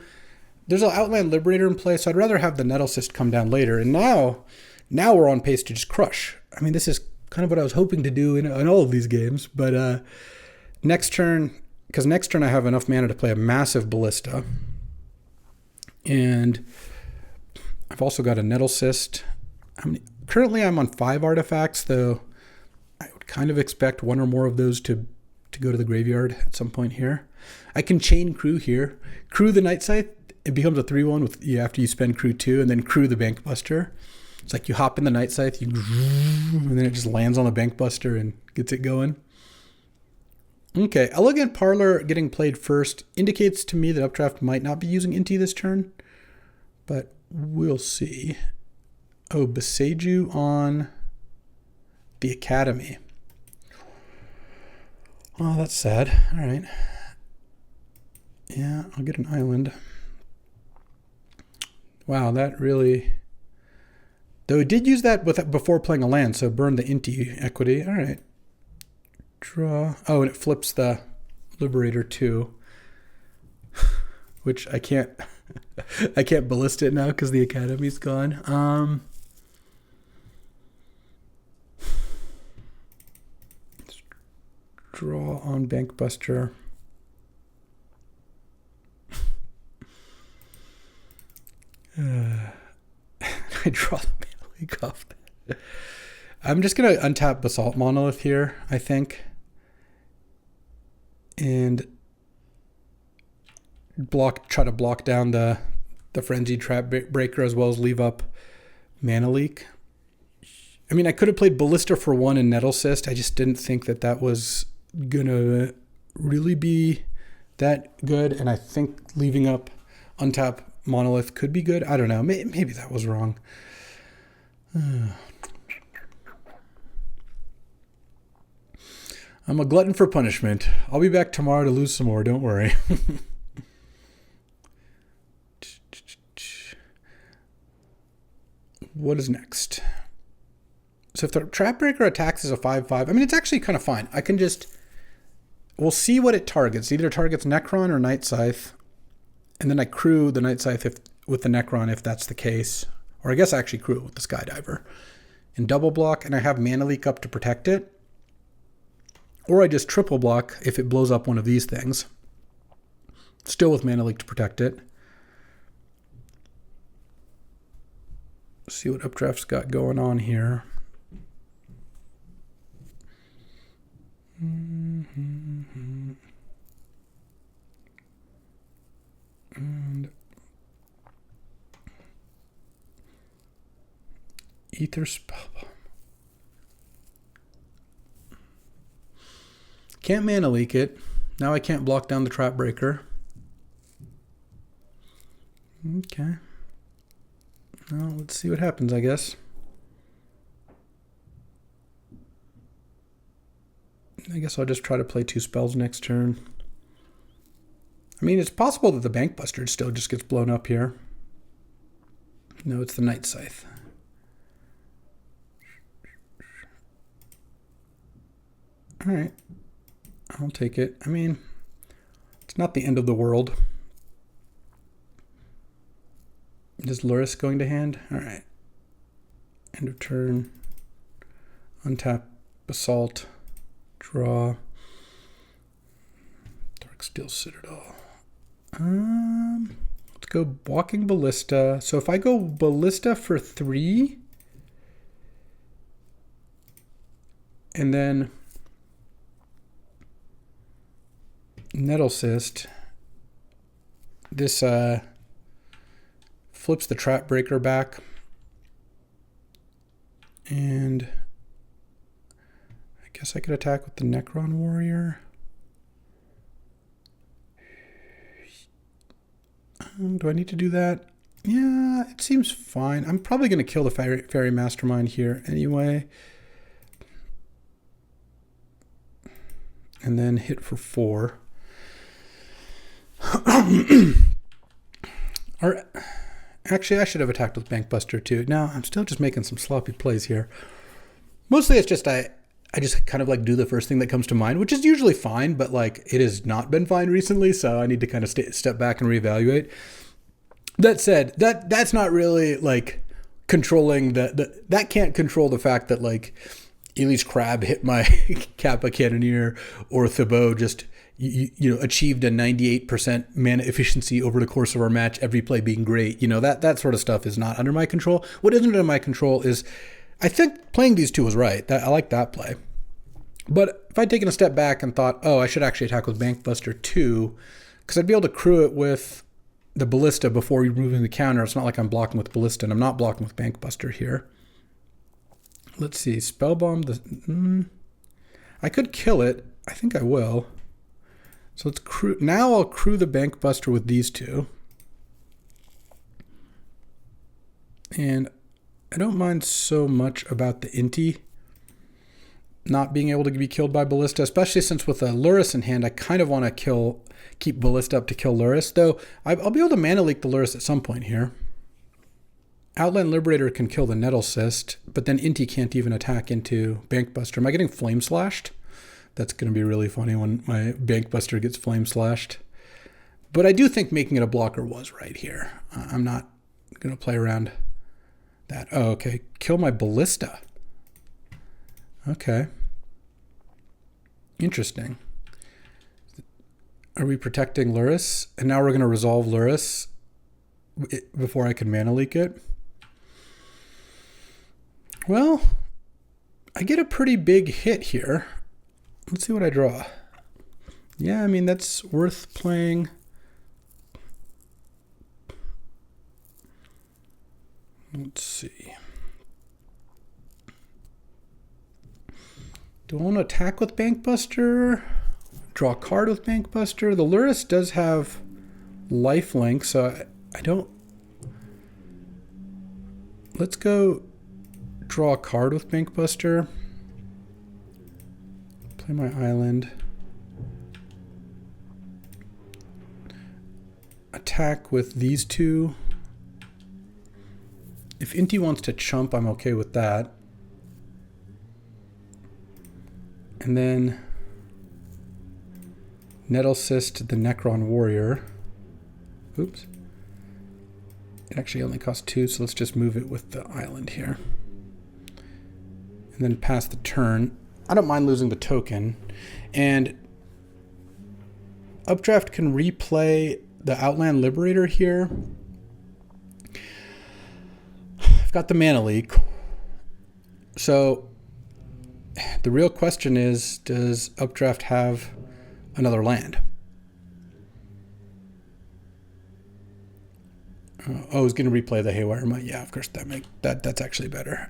There's an Outland Liberator in play, so I'd rather have the Nettle Cyst come down later. And now we're on pace to just crush. I mean, this is kind of what I was hoping to do in all of these games. But next turn, because next turn I have enough mana to play a massive Ballista. And I've also got a Nettle Cyst. Currently I'm on 5 artifacts, though I would kind of expect 1 or more of those to go to the graveyard at some point here. I can chain crew here. Crew the Night Scythe. It becomes a 3-1 with after you spend crew 2, and then crew the Bankbuster. It's like you hop in the Night Scythe, and then it just lands on the Bankbuster and gets it going. Okay, Elegant Parlor getting played first indicates to me that Updraft might not be using Inti this turn, but we'll see. Oh, Beseju on the Academy. Oh, that's sad. All right. Yeah, I'll get an island. Wow, that really... Though it did use that before playing a land, so burn the Inti equity. All right. Draw. Oh, and it flips the Liberator too. Which I can't... I can't Ballista it now because the Academy's gone. Draw on Bankbuster. I draw the Mana Leak off that. I'm just going to untap Basalt Monolith here, I think. And try to block down the Frenzied Trap Breaker as well as leave up Mana Leak. I mean, I could have played Ballista for 1 and Nettle Cyst. I just didn't think that was going to really be that good. And I think leaving up untap Monolith could be good. I don't know. Maybe that was wrong. I'm a glutton for punishment. I'll be back tomorrow to lose some more. Don't worry. What is next? So if the Trap Breaker attacks as a 5/5, I mean, it's actually kind of fine. I can just, we'll see what it targets. It either targets Necron or Night Scythe. And then I crew the Night Scythe with the Necron if that's the case. Or I guess I actually crew it with the Skydiver. And double block, and I have Mana Leak up to protect it. Or I just triple block if it blows up one of these things. Still with Mana Leak to protect it. See what Updraft's got going on here. And Ether Spellbomb. Can't Mana Leak it. Now I can't block down the Trap Breaker. Okay. Well, let's see what happens, I guess. I guess I'll just try to play 2 spells next turn. I mean, it's possible that the Bank Buster still just gets blown up here. No, it's the Night Scythe. All right. I'll take it. I mean, it's not the end of the world. Is Lurrus going to hand? All right. End of turn. Untap Basalt. Draw. Darksteel Citadel. Let's go Walking Ballista. So if I go Ballista for 3, and then Nettle Cyst, this flips the Trap Breaker back, and I guess I could attack with the Necron Warrior. Do I need to do that? Yeah, it seems fine. I'm probably going to kill the Fairy Mastermind here anyway. And then hit for 4. Or actually, I should have attacked with Bankbuster too. Now, I'm still just making some sloppy plays here. Mostly it's just I just kind of like do the first thing that comes to mind, which is usually fine, but like it has not been fine recently, so I need to kind of step back and reevaluate. That said, that's not really like controlling that can't control the fact that like Elise Crab hit my Kappa Cannoneer, or Thibaut just you know achieved a 98% mana efficiency over the course of our match, every play being great. You know, that sort of stuff is not under my control. What isn't under my control is, I think playing these 2 was right. I like that play. But if I'd taken a step back and thought, oh, I should actually attack with Bankbuster 2, because I'd be able to crew it with the Ballista before removing the counter. It's not like I'm blocking with Ballista, and I'm not blocking with Bankbuster here. Let's see, Spellbomb. I could kill it. I think I will. So let's crew. Now I'll crew the Bankbuster with these 2. And I don't mind so much about the Inti not being able to be killed by Ballista, especially since with a Lurrus in hand, I kind of want to keep Ballista up to kill Lurrus, though I'll be able to Mana Leak the Lurrus at some point here. Outland Liberator can kill the Nettle Cyst, but then Inti can't even attack into Bankbuster. Am I getting Flame Slashed? That's going to be really funny when my Bankbuster gets Flame Slashed. But I do think making it a blocker was right here. I'm not going to play around that. Oh, okay. Kill my Ballista. Okay. Interesting. Are we protecting Lurrus? And now we're going to resolve Lurrus before I can Mana Leak it? Well, I get a pretty big hit here. Let's see what I draw. Yeah, I mean, that's worth playing. Let's see. Do I want to attack with Bankbuster? Draw a card with Bankbuster? The Lurrus does have lifelink, so I don't... Let's go draw a card with Bankbuster. Play my island. Attack with these 2. If Inti wants to chump, I'm okay with that. And then Nettlecyst, the Necron Warrior. Oops. It actually only costs 2, so let's just move it with the island here. And then pass the turn. I don't mind losing the token. And Updraft can replay the Outland Liberator here. I've got the mana leak. So the real question is, does Updraft have another land? Oh, he's going to replay the Haywire Might. Yeah, of course, that's actually better.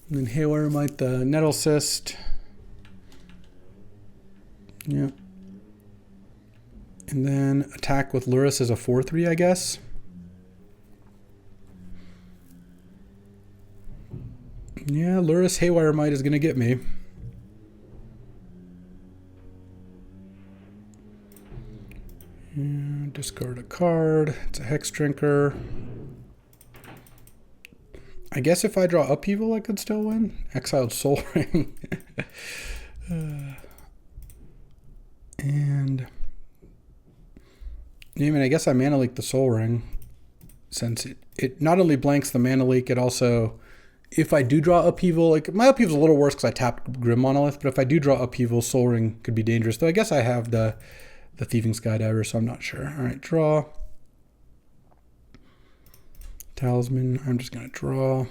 And then Haywire Might, the Nettlecyst. Yeah. And then attack with Lurrus as a 4/3, I guess. Yeah, Lurrus Haywire Might is going to get me. Yeah, discard a card. It's a Hex Drinker. I guess if I draw Upheaval, I could still win. Exiled Soul Ring. And yeah, I mean, I guess I mana leak the Soul Ring, since it not only blanks the mana leak, it also, if I do draw Upheaval, like my Upheaval's a little worse because I tapped Grim Monolith, but if I do draw Upheaval, Soul Ring could be dangerous. Though I guess I have the Thieving Skydiver, so I'm not sure. All right, draw. Talisman, I'm just going to draw.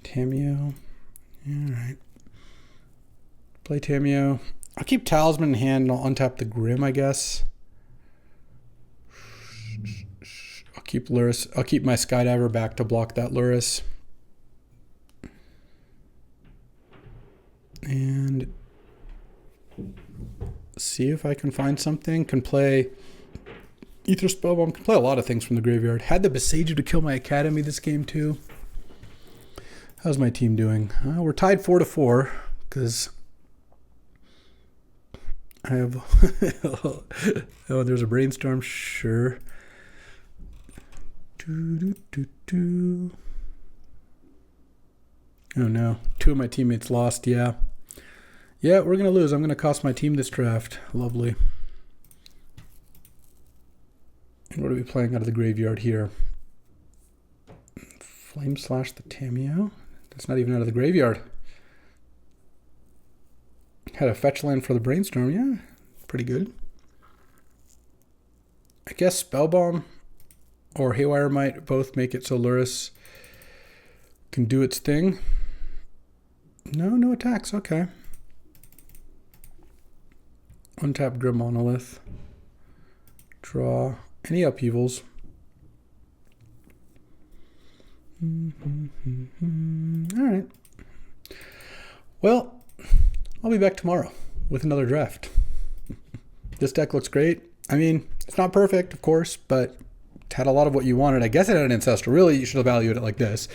Tameo. All right. Play Tameo. I'll keep Talisman in hand and I'll untap the Grim, I guess. I'll keep Lurrus. I'll keep my Skydiver back to block that Lurrus. And see if I can find something. Can play Ether Spellbomb. Can play a lot of things from the graveyard. Had the Besager to kill my Academy this game too. How's my team doing? We're tied 4-4 because I have oh, there's a Brainstorm. Sure. Oh no, 2 of my teammates lost. Yeah, we're gonna lose. I'm gonna cost my team this draft. Lovely. And what are we playing out of the graveyard here? Flame Slash the Tameo. That's not even out of the graveyard. Had a fetch land for the Brainstorm. Yeah, pretty good. I guess Spellbomb or Haywire Might both make it so Lurrus can do its thing. No attacks. Okay. Untap Grim Monolith. Draw any Upheavals. All right. Well, I'll be back tomorrow with another draft. This deck looks great. I mean, it's not perfect, of course, but it had a lot of what you wanted. I guess it had an Ancestral. Really, you should have valued it like this.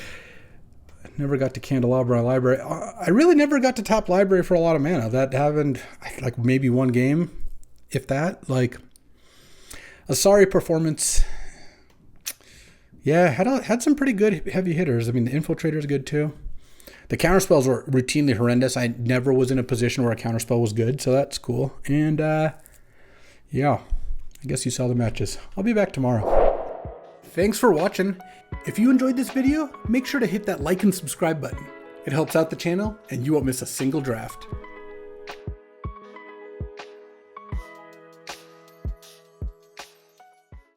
I never got to Candelabra Library. I really never got to tap Library for a lot of mana. That happened like maybe one game, if that. Like a sorry performance. Yeah, had some pretty good heavy hitters. I mean, the Infiltrator is good too. The counterspells were routinely horrendous. I never was in a position where a counterspell was good, so that's cool. And yeah, I guess you saw the matches. I'll be back tomorrow. Thanks for watching. If you enjoyed this video, make sure to hit that like and subscribe button. It helps out the channel, and you won't miss a single draft.